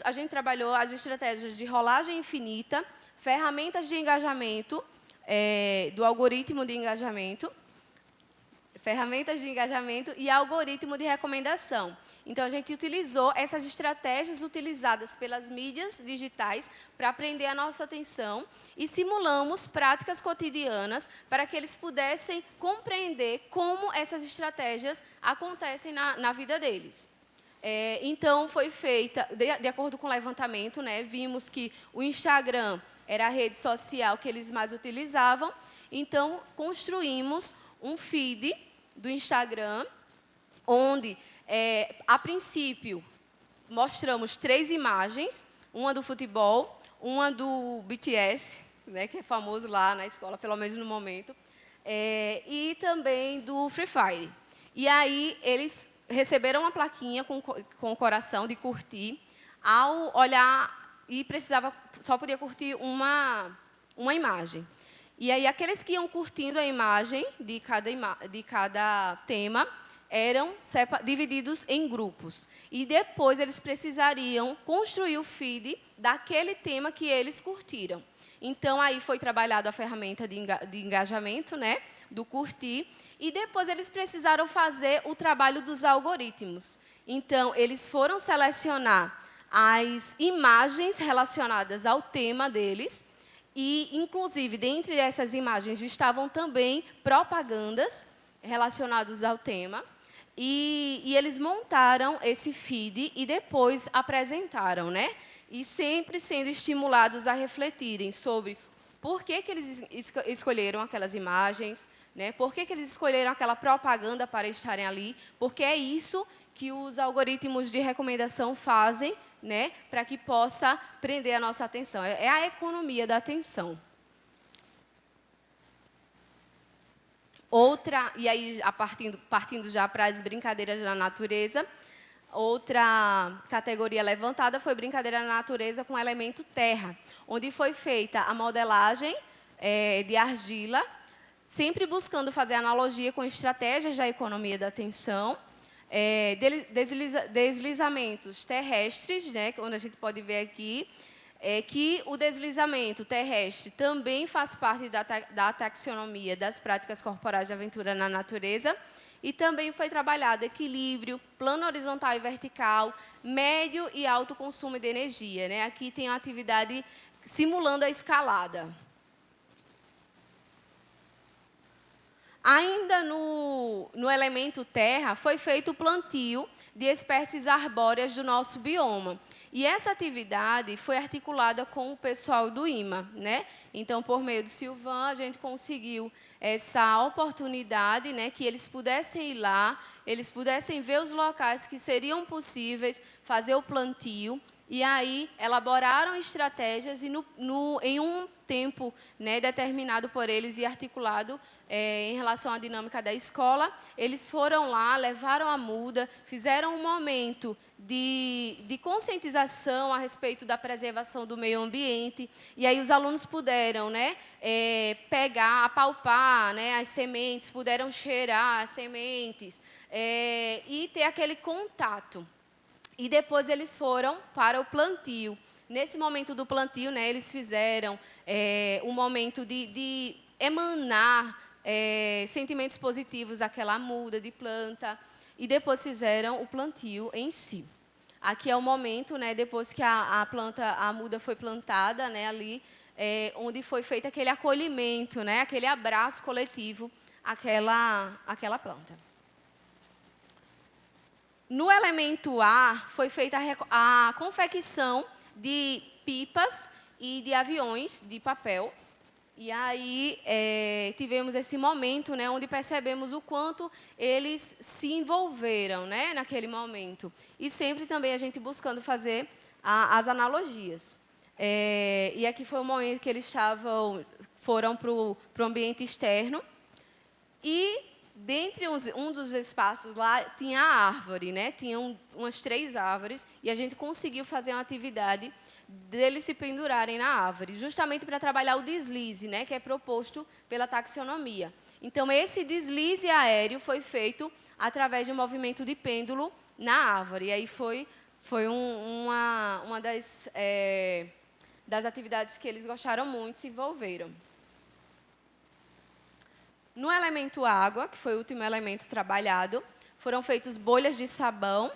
a gente trabalhou as estratégias de rolagem infinita, ferramentas de engajamento, do algoritmo de engajamento, ferramentas de engajamento e algoritmo de recomendação. Então, a gente utilizou essas estratégias utilizadas pelas mídias digitais para prender a nossa atenção e simulamos práticas cotidianas para que eles pudessem compreender como essas estratégias acontecem na vida deles. Então, foi feita, de acordo com o levantamento, né, vimos que o Instagram era a rede social que eles mais utilizavam, então, construímos um feed do Instagram, onde, a princípio, mostramos 3 imagens, uma do futebol, uma do BTS, né, que é famoso lá na escola, pelo menos no momento, e também do Free Fire. E aí, eles receberam uma plaquinha com o coração de curtir. Ao olhar, e só podia curtir uma imagem. E aí, aqueles que iam curtindo a imagem de cada tema eram divididos em grupos. E depois, eles precisariam construir o feed daquele tema que eles curtiram. Então, aí foi trabalhada a ferramenta de engajamento, né, do curtir, e depois eles precisaram fazer o trabalho dos algoritmos. Então, eles foram selecionar as imagens relacionadas ao tema deles, e, inclusive, dentre essas imagens estavam também propagandas relacionadas ao tema, e eles montaram esse feed e depois apresentaram, né? E sempre sendo estimulados a refletirem sobre Por que eles escolheram aquelas imagens, né? Por que eles escolheram aquela propaganda para estarem ali? Porque é isso que os algoritmos de recomendação fazem, né? Para que possa prender a nossa atenção. É a economia da atenção. Outra, e aí partindo já para as brincadeiras da natureza, outra categoria levantada foi brincadeira na natureza com o elemento terra, onde foi feita a modelagem de argila, sempre buscando fazer analogia com estratégias da economia da atenção, deslizamentos terrestres, né, onde a gente pode ver aqui, que o deslizamento terrestre também faz parte da taxonomia das práticas corporais de aventura na natureza, e também foi trabalhado equilíbrio, plano horizontal e vertical, médio e alto consumo de energia, né? Aqui tem a atividade simulando a escalada. Ainda no elemento terra, foi feito o plantio de espécies arbóreas do nosso bioma. E essa atividade foi articulada com o pessoal do IMA, né? Então, por meio do Silvan, a gente conseguiu essa oportunidade, né, que eles pudessem ir lá, eles pudessem ver os locais que seriam possíveis fazer o plantio, e aí elaboraram estratégias e em um tempo, né, determinado por eles e articulado em relação à dinâmica da escola, eles foram lá, levaram a muda, fizeram um momento de conscientização a respeito da preservação do meio ambiente, e aí os alunos puderam, né, pegar, apalpar, né, as sementes, puderam cheirar as sementes e ter aquele contato. E depois eles foram para o plantio. Nesse momento do plantio, né, eles fizeram um momento de emanar sentimentos positivos àquela muda de planta, e depois fizeram o plantio em si. Aqui é o momento, né, depois que a muda foi plantada, né, ali, onde foi feito aquele acolhimento, né, aquele abraço coletivo àquela planta. No elemento A, foi feita a confecção de pipas e de aviões de papel. E aí tivemos esse momento, né, onde percebemos o quanto eles se envolveram, né, naquele momento. E sempre também a gente buscando fazer as analogias. E aqui foi o momento que eles foram para o ambiente externo. E dentre um dos espaços lá tinha a árvore, né? Tinham umas 3 árvores, e a gente conseguiu fazer uma atividade deles se pendurarem na árvore, justamente para trabalhar o deslize, né, que é proposto pela taxonomia. Então, esse deslize aéreo foi feito através de um movimento de pêndulo na árvore. E aí foi uma das atividades que eles gostaram muito, se envolveram. No elemento água, que foi o último elemento trabalhado, foram feitas bolhas de sabão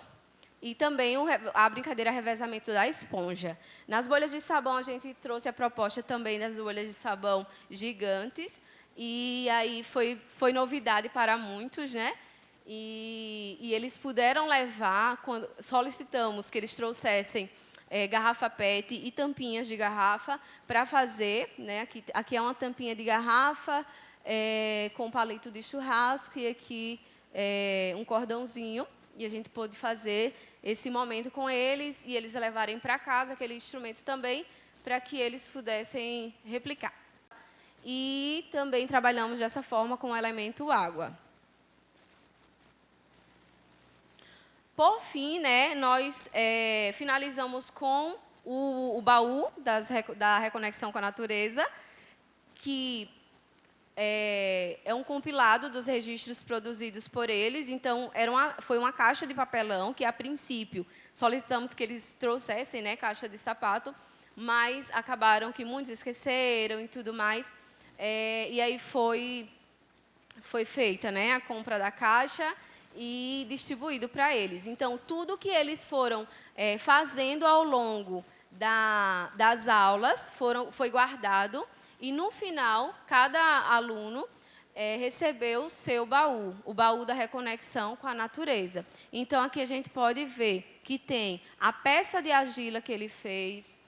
e também a brincadeira revezamento da esponja. Nas bolhas de sabão, a gente trouxe a proposta também das bolhas de sabão gigantes, e aí foi novidade para muitos, né? E eles puderam levar, quando solicitamos que eles trouxessem garrafa PET e tampinhas de garrafa para fazer, né? Aqui é uma tampinha de garrafa, com palito de churrasco, e aqui um cordãozinho, e a gente pôde fazer esse momento com eles, e eles levarem para casa aquele instrumento também, para que eles pudessem replicar. E também trabalhamos dessa forma com o elemento água. Por fim, né, nós finalizamos com o baú da reconexão com a natureza, que é um compilado dos registros produzidos por eles. Então, foi uma caixa de papelão que, a princípio, solicitamos que eles trouxessem, né, caixa de sapato, mas acabaram que muitos esqueceram e tudo mais. E aí foi feita, né, a compra da caixa e distribuído para eles. Então, tudo que eles foram fazendo ao longo das aulas foi guardado. E, no final, cada aluno recebeu o seu baú, o baú da reconexão com a natureza. Então, aqui a gente pode ver que tem a peça de argila que ele fez,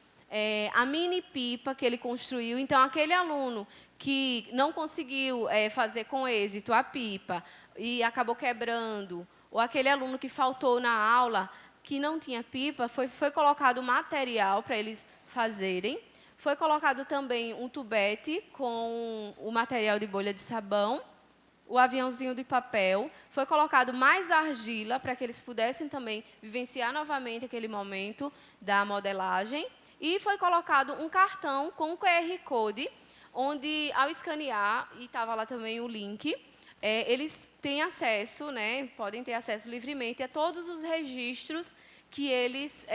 a mini pipa que ele construiu. Então, aquele aluno que não conseguiu fazer com êxito a pipa e acabou quebrando, ou aquele aluno que faltou na aula, que não tinha pipa, foi colocado material para eles fazerem. Foi colocado também um tubete com o material de bolha de sabão, o aviãozinho de papel. Foi colocado mais argila para que eles pudessem também vivenciar novamente aquele momento da modelagem. E foi colocado um cartão com QR Code, onde, ao escanear, e estava lá também o link, eles têm acesso, né, podem ter acesso livremente a todos os registros que eles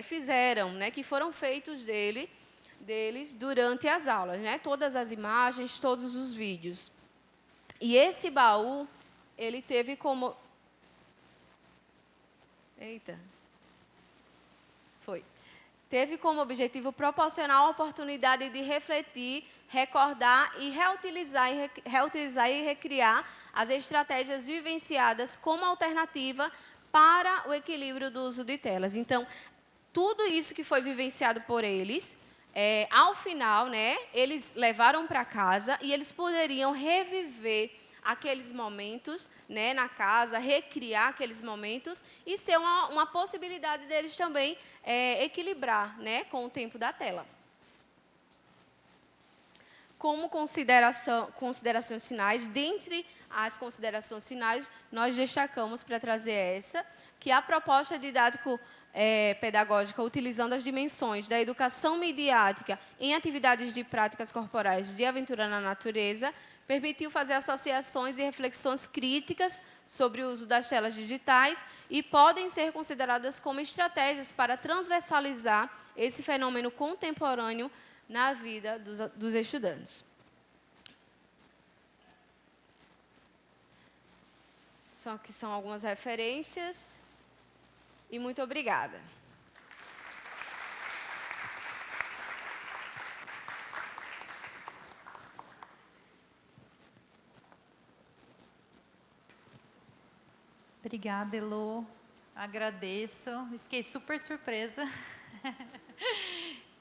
fizeram, né, que foram feitos deles durante as aulas, né, todas as imagens, todos os vídeos. E esse baú, ele teve como... Eita. Foi. Teve como objetivo proporcionar a oportunidade de refletir, recordar e reutilizar e recriar as estratégias vivenciadas como alternativa para o equilíbrio do uso de telas. Então, tudo isso que foi vivenciado por eles, ao final, né, eles levaram para casa e eles poderiam reviver aqueles momentos, né, na casa, recriar aqueles momentos e ser uma possibilidade deles também equilibrar, né, com o tempo da tela. Como considerações finais, dentre as considerações finais, nós destacamos para trazer essa, que a proposta didático-pedagógica, utilizando as dimensões da educação midiática em atividades de práticas corporais de aventura na natureza, permitiu fazer associações e reflexões críticas sobre o uso das telas digitais e podem ser consideradas como estratégias para transversalizar esse fenômeno contemporâneo na vida dos estudantes. Aqui são algumas referências. E muito obrigada. Obrigada, Elô. Agradeço. E fiquei super surpresa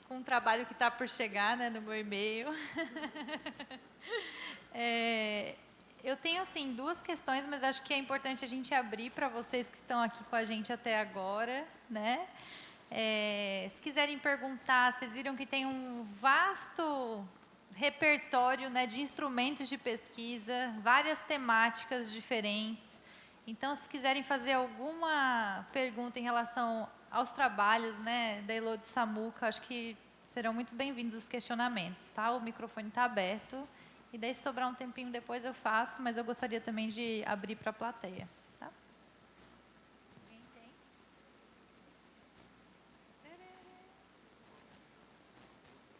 com o trabalho que está por chegar, né, no meu e-mail. Eu tenho, assim, duas questões, mas acho que é importante a gente abrir para vocês que estão aqui com a gente até agora, né? Se quiserem perguntar, vocês viram que tem um vasto repertório, né, de instrumentos de pesquisa, várias temáticas diferentes. Então, se quiserem fazer alguma pergunta em relação aos trabalhos, né, da Elô de Samuca, acho que serão muito bem-vindos os questionamentos, tá? O microfone está aberto. E daí, se sobrar um tempinho depois, eu faço, mas eu gostaria também de abrir para a plateia. Tá? Alguém tem?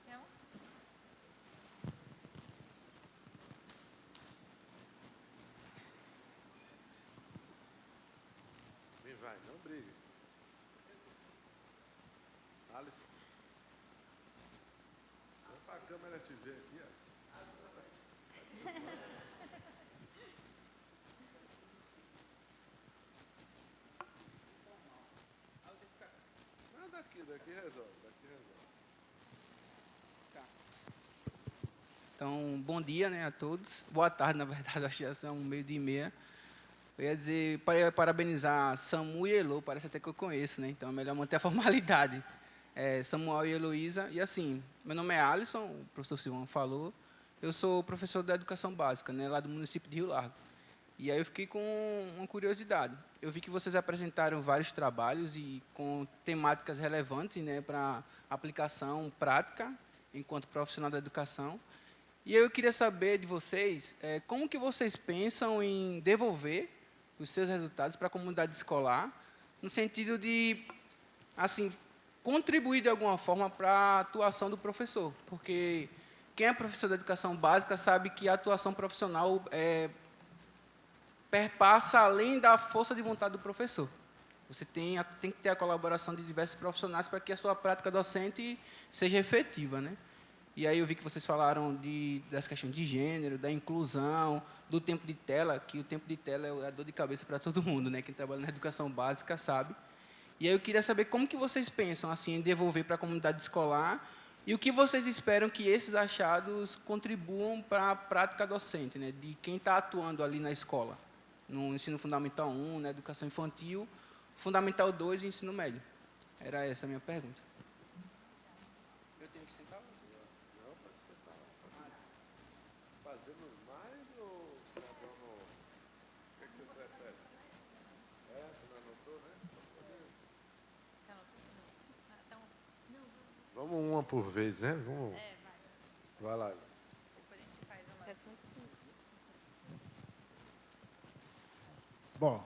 Não? Vem, vai, não brigue. Alisson. Vem para a câmera te ver aqui, ó. Daqui resolve. Tá. Então, bom dia, né, a todos. Boa tarde, na verdade, acho que já são 12:30. Eu ia dizer, parabenizar Samu e Elô, parece até que eu conheço, né? Então é melhor manter a formalidade. Samuel e Heloísa. E assim, meu nome é Alisson, o professor Silvão falou. Eu sou professor da educação básica, né, lá do município de Rio Largo. E aí eu fiquei com uma curiosidade. Eu vi que vocês apresentaram vários trabalhos e com temáticas relevantes, né, para aplicação prática enquanto profissional da educação. E eu queria saber de vocês como que vocês pensam em devolver os seus resultados para a comunidade escolar, no sentido de, assim, contribuir de alguma forma para a atuação do professor, porque quem é professor da educação básica sabe que a atuação profissional perpassa além da força de vontade do professor. Você tem que ter a colaboração de diversos profissionais para que a sua prática docente seja efetiva, né? E aí eu vi que vocês falaram das questões de gênero, da inclusão, do tempo de tela, que o tempo de tela é a dor de cabeça para todo mundo, né? Quem trabalha na educação básica sabe. E aí eu queria saber como que vocês pensam assim, em devolver para a comunidade escolar e o que vocês esperam que esses achados contribuam para a prática docente, né, de quem está atuando ali na escola, no ensino fundamental 1, na educação infantil, fundamental 2 e ensino médio. Era essa a minha pergunta. Eu tenho que sentar? Não, pode sentar. Fazendo mais ou dando... O que vocês preferem? Você não anotou, né? Vamos uma por vez, né? Vamos... Vai lá. Depois a gente faz uma... Bom,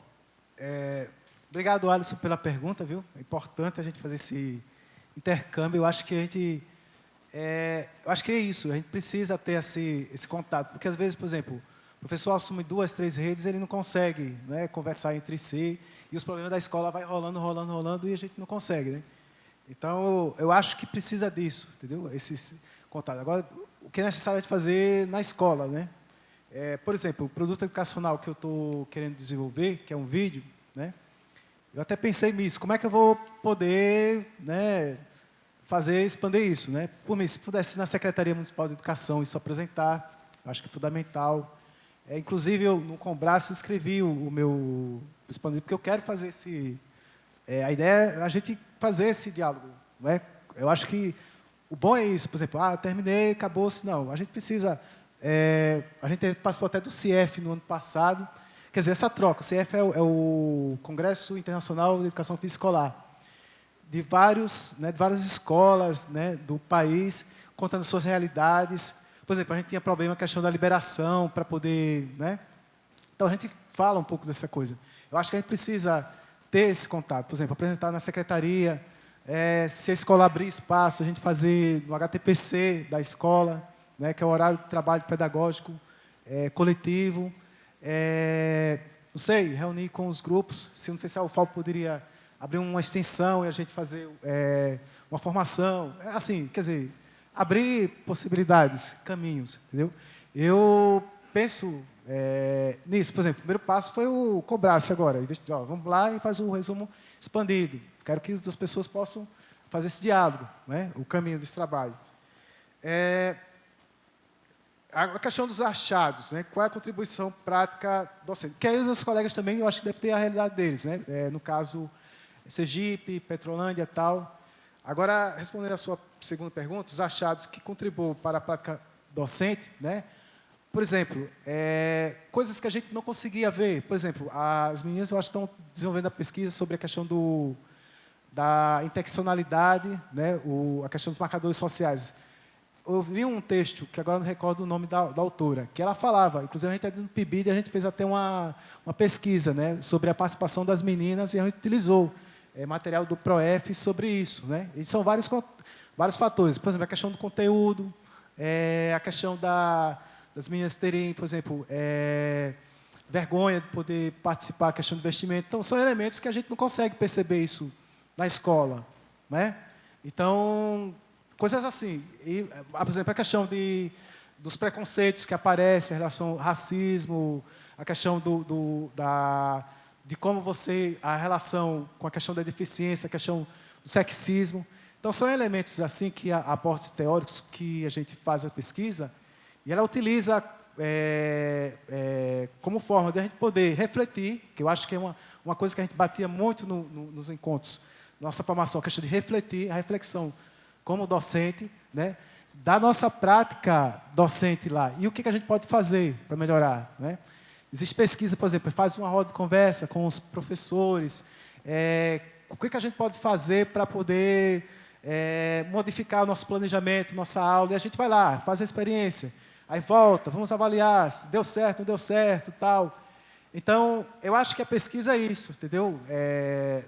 obrigado, Alisson, pela pergunta, viu? É importante a gente fazer esse intercâmbio. Eu acho que é isso. A gente precisa ter esse contato, porque às vezes, por exemplo, o professor assume 2, 3 redes, ele não consegue, né, conversar entre si, e os problemas da escola vai rolando e a gente não consegue, né? Então, eu acho que precisa disso, entendeu? Esse contato. Agora, o que é necessário a gente fazer na escola, né? Por exemplo, o produto educacional que eu estou querendo desenvolver, que é um vídeo, né? Eu até pensei nisso, como é que eu vou poder, né, expandir isso, né? Por mim, se pudesse na Secretaria Municipal de Educação isso apresentar, eu acho que é fundamental. Inclusive, eu, no Combraço, escrevi o meu expandir, porque eu quero fazer a ideia é a gente fazer esse diálogo, né? Eu acho que o bom é isso, por exemplo, terminei, acabou-se. Não, a gente precisa... a gente participou até do CIEF no ano passado. Quer dizer, essa troca, o CIEF é o Congresso Internacional de Educação Física Escolar, de várias escolas, né, do país, contando suas realidades. Por exemplo, a gente tinha problema com a questão da liberação para poder... né? Então, a gente fala um pouco dessa coisa. Eu acho que a gente precisa ter esse contato. Por exemplo, apresentar na secretaria, se a escola abrir espaço, a gente fazer no HTPC da escola, né, que é o horário de trabalho pedagógico coletivo. Não sei, reunir com os grupos. Não sei se a UFAL poderia abrir uma extensão e a gente fazer uma formação. Assim, quer dizer, abrir possibilidades, caminhos, entendeu? Eu penso nisso. Por exemplo, o primeiro passo foi o Cobrace agora. Vamos lá e faz um resumo expandido. Quero que as pessoas possam fazer esse diálogo, né? O caminho desse trabalho. A questão dos achados, né? Qual é a contribuição prática docente? Que aí os meus colegas também, eu acho que deve ter a realidade deles, né? No caso, Sergipe, Petrolândia e tal. Agora, respondendo a sua segunda pergunta, os achados que contribuem para a prática docente, né? Por exemplo, coisas que a gente não conseguia ver. Por exemplo, as meninas, eu acho que estão desenvolvendo a pesquisa sobre a questão da interseccionalidade, né? A questão dos marcadores sociais. Eu vi um texto, que agora não recordo o nome da autora, que ela falava, inclusive a gente no PIBID, a gente fez até uma pesquisa, né, sobre a participação das meninas, e a gente utilizou material do PROEF sobre isso, né? E são vários fatores. Por exemplo, a questão do conteúdo, a questão das meninas terem, por exemplo, vergonha de poder participar, a questão do investimento. Então, são elementos que a gente não consegue perceber isso na escola, né? Então, coisas assim. E, por exemplo, a questão dos preconceitos que aparecem, a relação ao racismo, a questão de como a relação com a questão da deficiência, a questão do sexismo. Então, são elementos assim que aportes teóricos que a gente faz a pesquisa e ela utiliza como forma de a gente poder refletir, que eu acho que é uma coisa que a gente batia muito nos encontros, nossa formação, a questão de refletir, a reflexão como docente, né, da nossa prática docente lá. E o que a gente pode fazer para melhorar, né? Existe pesquisa, por exemplo, faz uma roda de conversa com os professores. O que a gente pode fazer para poder modificar o nosso planejamento, nossa aula, e a gente vai lá, faz a experiência. Aí volta, vamos avaliar se deu certo, não deu certo, tal. Então, eu acho que a pesquisa é isso, entendeu?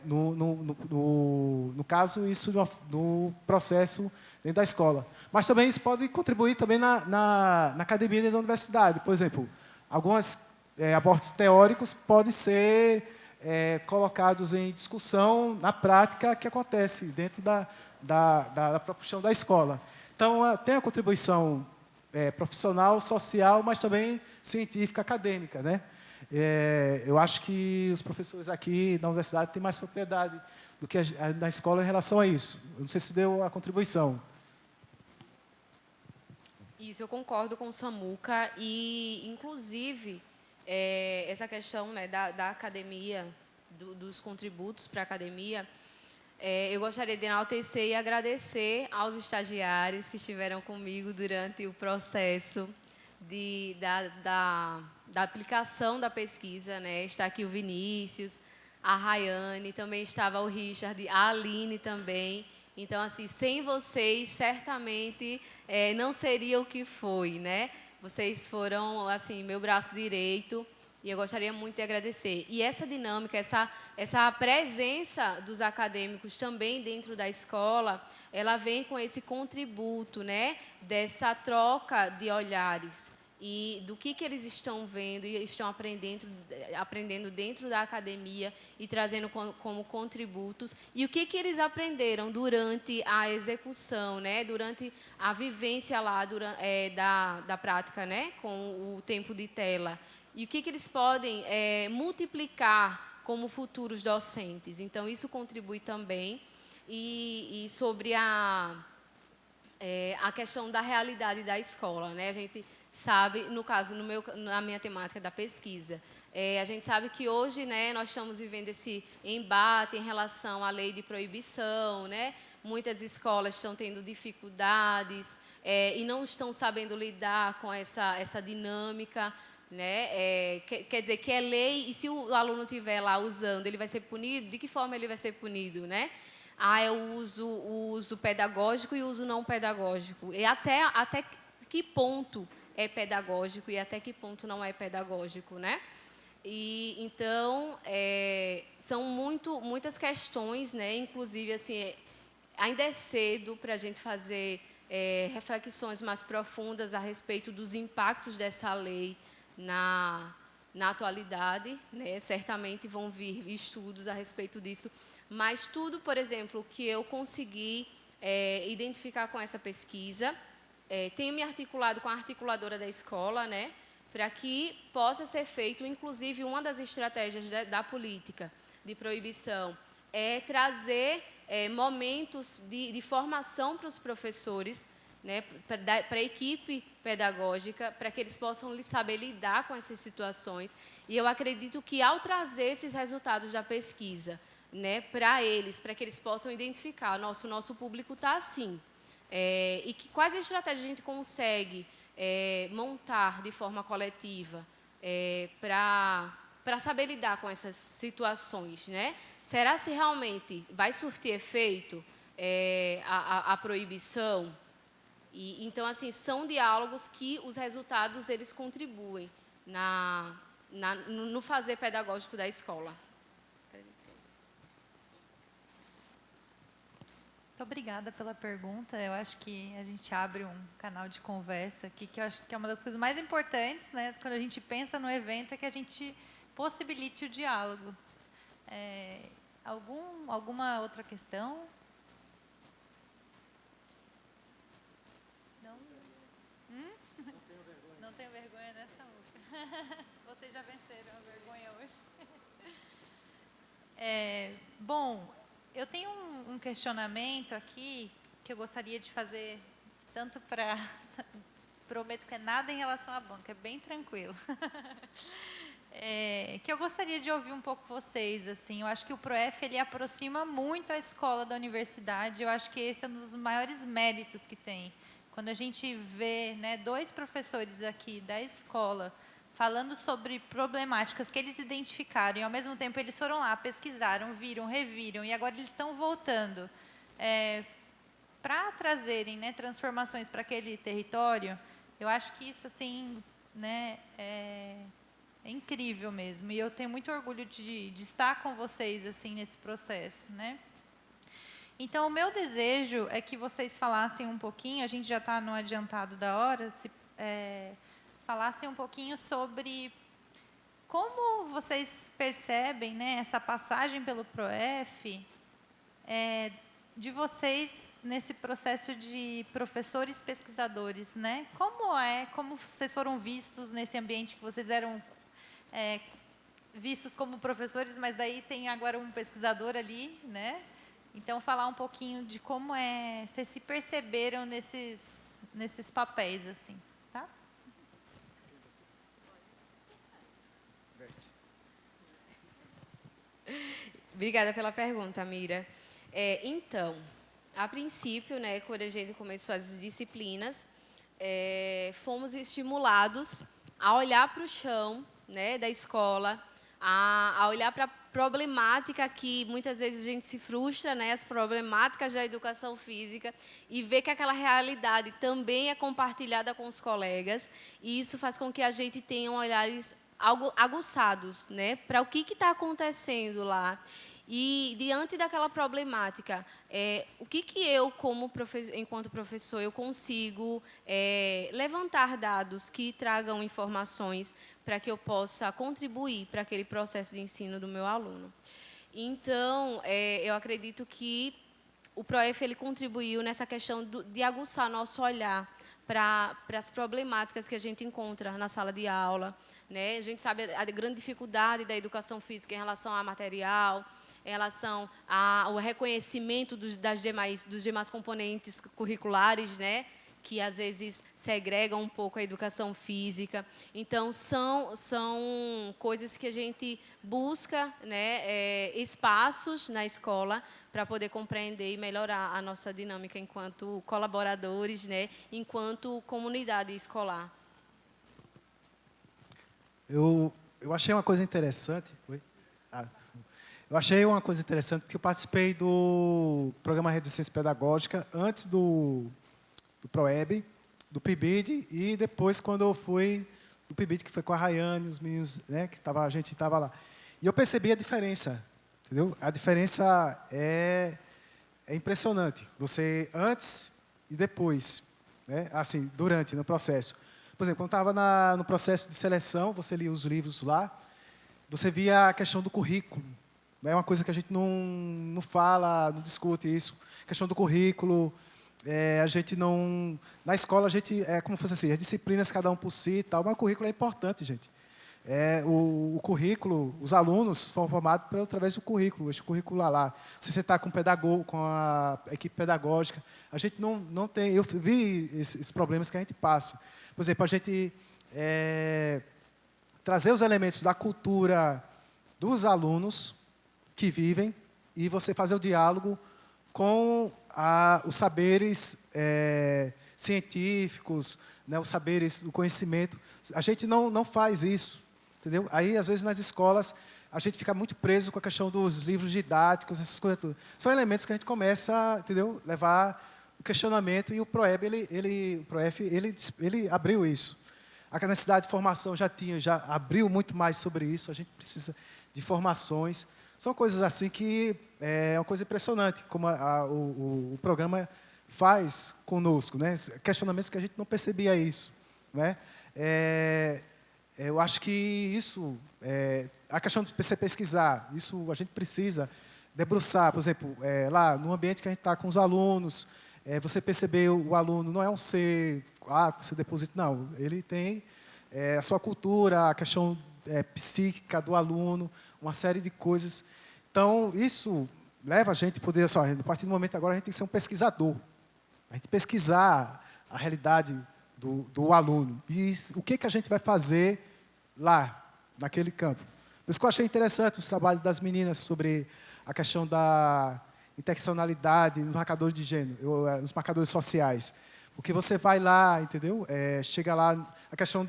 No caso, isso no processo dentro da escola. Mas também isso pode contribuir também na academia e na universidade. Por exemplo, alguns aportes teóricos podem ser colocados em discussão na prática que acontece dentro da própria chão da escola. Então, tem a contribuição profissional, social, mas também científica, acadêmica, né? Eu acho que os professores aqui da universidade têm mais propriedade do que na escola em relação a isso. Eu não sei se deu a contribuição. Isso, eu concordo com o Samuca e, inclusive, essa questão, né, da academia, dos contributos para a academia, eu gostaria de enaltecer e agradecer aos estagiários que estiveram comigo durante o processo da aplicação da pesquisa, né? Está aqui o Vinícius, a Rayane, também estava o Richard, a Aline também. Então, assim, sem vocês, certamente não seria o que foi, né? Vocês foram, assim, meu braço direito e eu gostaria muito de agradecer. E essa dinâmica, essa presença dos acadêmicos também dentro da escola, ela vem com esse contributo, né? Dessa troca de olhares e do que eles estão vendo e estão aprendendo dentro da academia e trazendo como contributos, e o que eles aprenderam durante a execução, né, durante a vivência lá da prática, né, com o tempo de tela, e o que eles podem multiplicar como futuros docentes. Então, isso contribui também. E sobre a questão da realidade da escola, né, a gente sabe, no caso, na minha temática da pesquisa, a gente sabe que hoje, né, nós estamos vivendo esse embate em relação à lei de proibição, né? Muitas escolas estão tendo dificuldades e não estão sabendo lidar com essa dinâmica, né? Quer dizer, que é lei, e se o aluno estiver lá usando, ele vai ser punido? De que forma ele vai ser punido, né? É o uso pedagógico e o uso não pedagógico. E até que ponto é pedagógico e até que ponto não é pedagógico, né? E então são muitas questões, né? Inclusive, assim, ainda é cedo para a gente fazer reflexões mais profundas a respeito dos impactos dessa lei na atualidade, né? Certamente vão vir estudos a respeito disso, mas tudo, por exemplo, que eu consegui identificar com essa pesquisa, tenho me articulado com a articuladora da escola, né, para que possa ser feito, inclusive, uma das estratégias da política de proibição é trazer momentos de formação para os professores, né, para a equipe pedagógica, para que eles possam saber lidar com essas situações. E eu acredito que, ao trazer esses resultados da pesquisa, né, para eles, para que eles possam identificar, nosso público está assim, e quais estratégias a gente consegue montar de forma coletiva para saber lidar com essas situações, né? Será se realmente vai surtir efeito a proibição? Então, assim, são diálogos que os resultados eles contribuem no fazer pedagógico da escola. Muito obrigada pela pergunta. Eu acho que a gente abre um canal de conversa aqui, que eu acho que é uma das coisas mais importantes, né, quando a gente pensa no evento, é que a gente possibilite o diálogo. Alguma outra questão? Não? Não tenho vergonha nessa luta. Vocês já venceram a vergonha hoje. Bom, eu tenho um questionamento aqui que eu gostaria de fazer, tanto para... Prometo que é nada em relação à banca, é bem tranquilo. Que eu gostaria de ouvir um pouco vocês. Assim, eu acho que o ProF ele aproxima muito a escola da universidade, eu acho que esse é um dos maiores méritos que tem. Quando a gente vê, né, 2 professores aqui da escola falando sobre problemáticas que eles identificaram e, ao mesmo tempo, eles foram lá, pesquisaram, viram, reviram, e agora eles estão voltando para trazerem, né, transformações para aquele território. Eu acho que isso, assim, né, é incrível mesmo, e eu tenho muito orgulho de estar com vocês assim, nesse processo, né? Então, o meu desejo é que vocês falassem um pouquinho, a gente já está no adiantado da hora, falassem um pouquinho sobre como vocês percebem, né, essa passagem pelo ProF, de vocês nesse processo de professores pesquisadores, né? Como vocês foram vistos nesse ambiente que vocês eram vistos como professores, mas daí tem agora um pesquisador ali, né? Então, falar um pouquinho de como vocês se perceberam nesses papéis, assim, tá? Obrigada pela pergunta, Mira. Então, a princípio, né, quando a gente começou as disciplinas, fomos estimulados a olhar para o chão, né, da escola, a olhar para a problemática que muitas vezes a gente se frustra, né, as problemáticas da educação física, e ver que aquela realidade também é compartilhada com os colegas, e isso faz com que a gente tenha olhares aguçados, né, para o que está acontecendo lá. E, diante daquela problemática, o que eu, enquanto professor, eu consigo levantar dados que tragam informações para que eu possa contribuir para aquele processo de ensino do meu aluno. Então, eu acredito que o PROEF ele contribuiu nessa questão de aguçar nosso olhar para as problemáticas que a gente encontra na sala de aula, né? A gente sabe a grande dificuldade da educação física em relação a material, em relação ao reconhecimento dos demais componentes curriculares, né, que às vezes segregam um pouco a educação física. Então, são coisas que a gente busca, né, espaços na escola para poder compreender e melhorar a nossa dinâmica enquanto colaboradores, né, enquanto comunidade escolar. Eu achei uma coisa interessante. Eu achei uma coisa interessante porque eu participei do programa Rede de Ciência Pedagógica antes do PROEB, do PIBID, e depois quando eu fui do PIBID, que foi com a Rayane, os meninos, né, a gente estava lá. E eu percebi a diferença, entendeu? A diferença é impressionante. Você antes e depois, né, assim, durante, no processo. Por exemplo, quando estava no processo de seleção, você lia os livros lá, você via a questão do currículo. É uma coisa que a gente não fala, não discute isso. A questão do currículo, a gente não... Na escola, a gente, como fosse assim, as disciplinas, cada um por si e tal, mas o currículo é importante, gente. O currículo, os alunos são formados através do currículo, esse curricular lá. Se você está com o pedagogo, com a equipe pedagógica, a gente não tem... Eu vi esses problemas que a gente passa. Por exemplo, a gente trazer os elementos da cultura dos alunos que vivem e você fazer o diálogo com os saberes científicos, né, os saberes do conhecimento. A gente não faz isso, entendeu? Aí, às vezes, nas escolas, a gente fica muito preso com a questão dos livros didáticos, essas coisas tudo. São elementos que a gente começa, entendeu, levar o questionamento, e o PROEB, o PROEF, ele abriu isso. A necessidade de formação já abriu muito mais sobre isso, a gente precisa de formações. São coisas assim que é uma coisa impressionante, como o programa faz conosco, né? Questionamentos que a gente não percebia isso, né? Eu acho que isso, a questão de você pesquisar, isso a gente precisa debruçar, por exemplo, lá no ambiente que a gente está com os alunos, você perceber o aluno não é um ser, você deposita, não, ele tem a sua cultura, a questão psíquica do aluno, uma série de coisas. Então, isso leva a gente a poder, a partir do momento agora, a gente tem que ser um pesquisador. A gente pesquisar a realidade do aluno. E o que a gente vai fazer lá, naquele campo. Por isso que eu achei interessante os trabalhos das meninas sobre a questão da interseccionalidade nos marcadores de gênero, nos marcadores sociais. Porque você vai lá, entendeu? Chega lá, a questão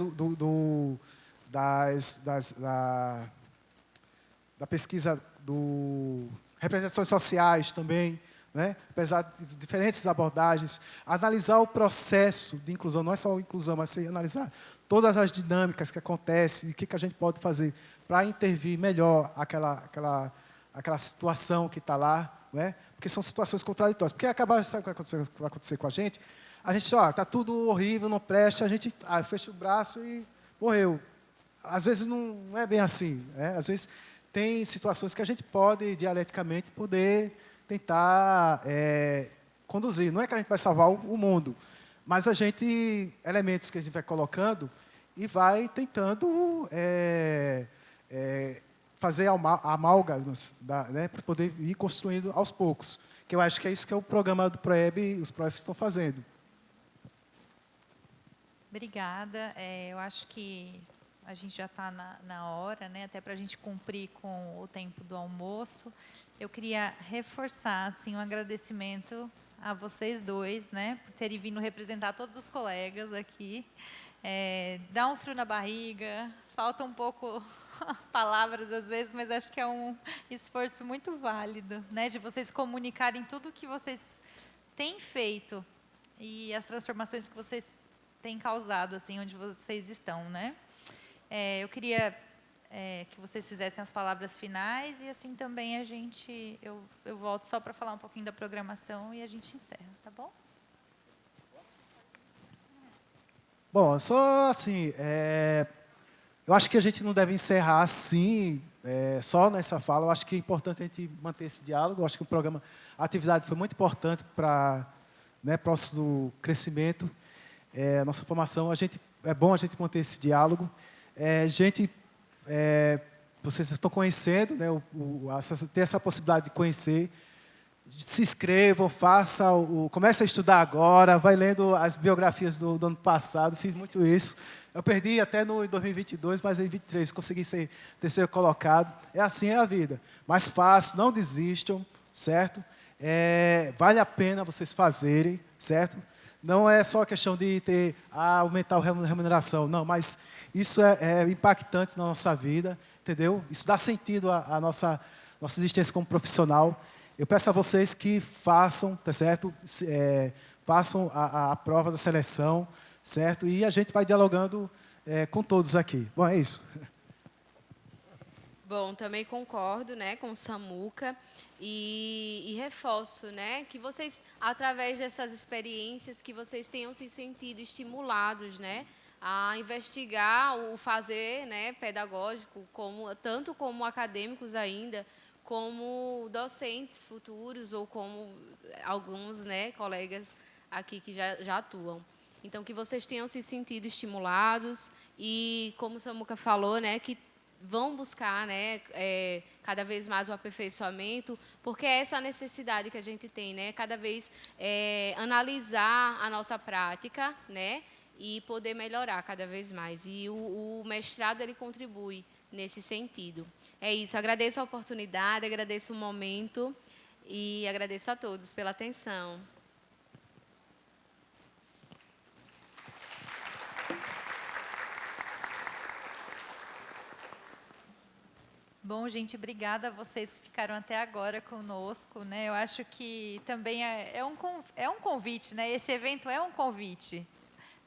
da pesquisa do representações sociais também, né? Apesar de diferentes abordagens, analisar o processo de inclusão, não é só a inclusão, mas analisar todas as dinâmicas que acontecem e o que a gente pode fazer para intervir melhor aquela situação que está lá, né? Porque são situações contraditórias. Porque sabe o que vai acontecer com a gente? A gente está tudo horrível, não presta, a gente fecha o braço e morreu. Às vezes não é bem assim, né? Às vezes tem situações que a gente pode, dialeticamente, poder tentar conduzir. Não é que a gente vai salvar o mundo, mas elementos que a gente vai colocando e vai tentando fazer amálgamas, né, para poder ir construindo aos poucos. que eu acho que é isso que é o programa do ProEB, os profs estão fazendo. Obrigada. Eu acho que a gente já está na hora, né? Até para a gente cumprir com o tempo do almoço. Eu queria reforçar assim, um agradecimento a vocês dois, né? Por terem vindo representar todos os colegas aqui. Dá um frio na barriga, falta um pouco palavras às vezes, mas acho que é um esforço muito válido, né? De vocês comunicarem tudo o que vocês têm feito e as transformações que vocês têm causado, assim, onde vocês estão, né? Eu queria que vocês fizessem as palavras finais e assim também eu volto só para falar um pouquinho da programação e a gente encerra, tá bom? Bom, só assim, eu acho que a gente não deve encerrar assim, só nessa fala. Eu acho que é importante a gente manter esse diálogo. Eu acho que o programa, a atividade foi muito importante para, né, próximo do crescimento, a nossa formação. É bom a gente manter esse diálogo. Vocês estão conhecendo, né, ter essa possibilidade de conhecer. Se inscrevam, comece a estudar agora, vai lendo as biografias do ano passado, fiz muito isso. Eu perdi até no 2022, mas em 2023 consegui ser terceiro colocado. Assim é a vida. Mas façam, não desistam, certo? Vale a pena vocês fazerem, certo? Não é só a questão de aumentar a remuneração, não, mas isso é impactante na nossa vida, entendeu? Isso dá sentido à nossa existência como profissional. Eu peço a vocês que façam, tá certo? Façam a prova da seleção, certo? E a gente vai dialogando com todos aqui. Bom, é isso. Bom, também concordo, né, com o Samuca e reforço, né, que vocês, através dessas experiências, que vocês tenham se sentido estimulados, né, a investigar o fazer, né, pedagógico, tanto como acadêmicos ainda, como docentes futuros ou como alguns, né, colegas aqui que já atuam. Então, que vocês tenham se sentido estimulados e, como o Samuca falou, né, que vão buscar, né, cada vez mais o aperfeiçoamento, porque é essa necessidade que a gente tem, né, cada vez analisar a nossa prática, né, e poder melhorar cada vez mais. E o mestrado, ele contribui nesse sentido. É isso, agradeço a oportunidade, agradeço o momento e agradeço a todos pela atenção. Bom, gente, obrigada a vocês que ficaram até agora conosco, né? Eu acho que também é um convite, né? Esse evento é um convite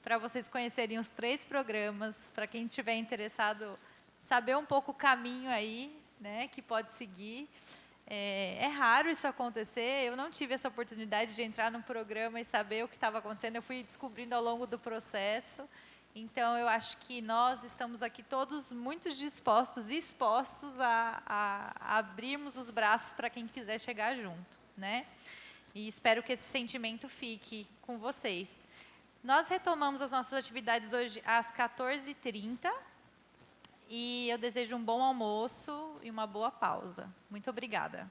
para vocês conhecerem os 3 programas, para quem estiver interessado, saber um pouco o caminho aí, né, que pode seguir. É raro isso acontecer, eu não tive essa oportunidade de entrar num programa e saber o que estava acontecendo, eu fui descobrindo ao longo do processo. Então, eu acho que nós estamos aqui todos muito dispostos e expostos a abrirmos os braços para quem quiser chegar junto, né? E espero que esse sentimento fique com vocês. Nós retomamos as nossas atividades hoje às 14h30 e eu desejo um bom almoço e uma boa pausa. Muito obrigada.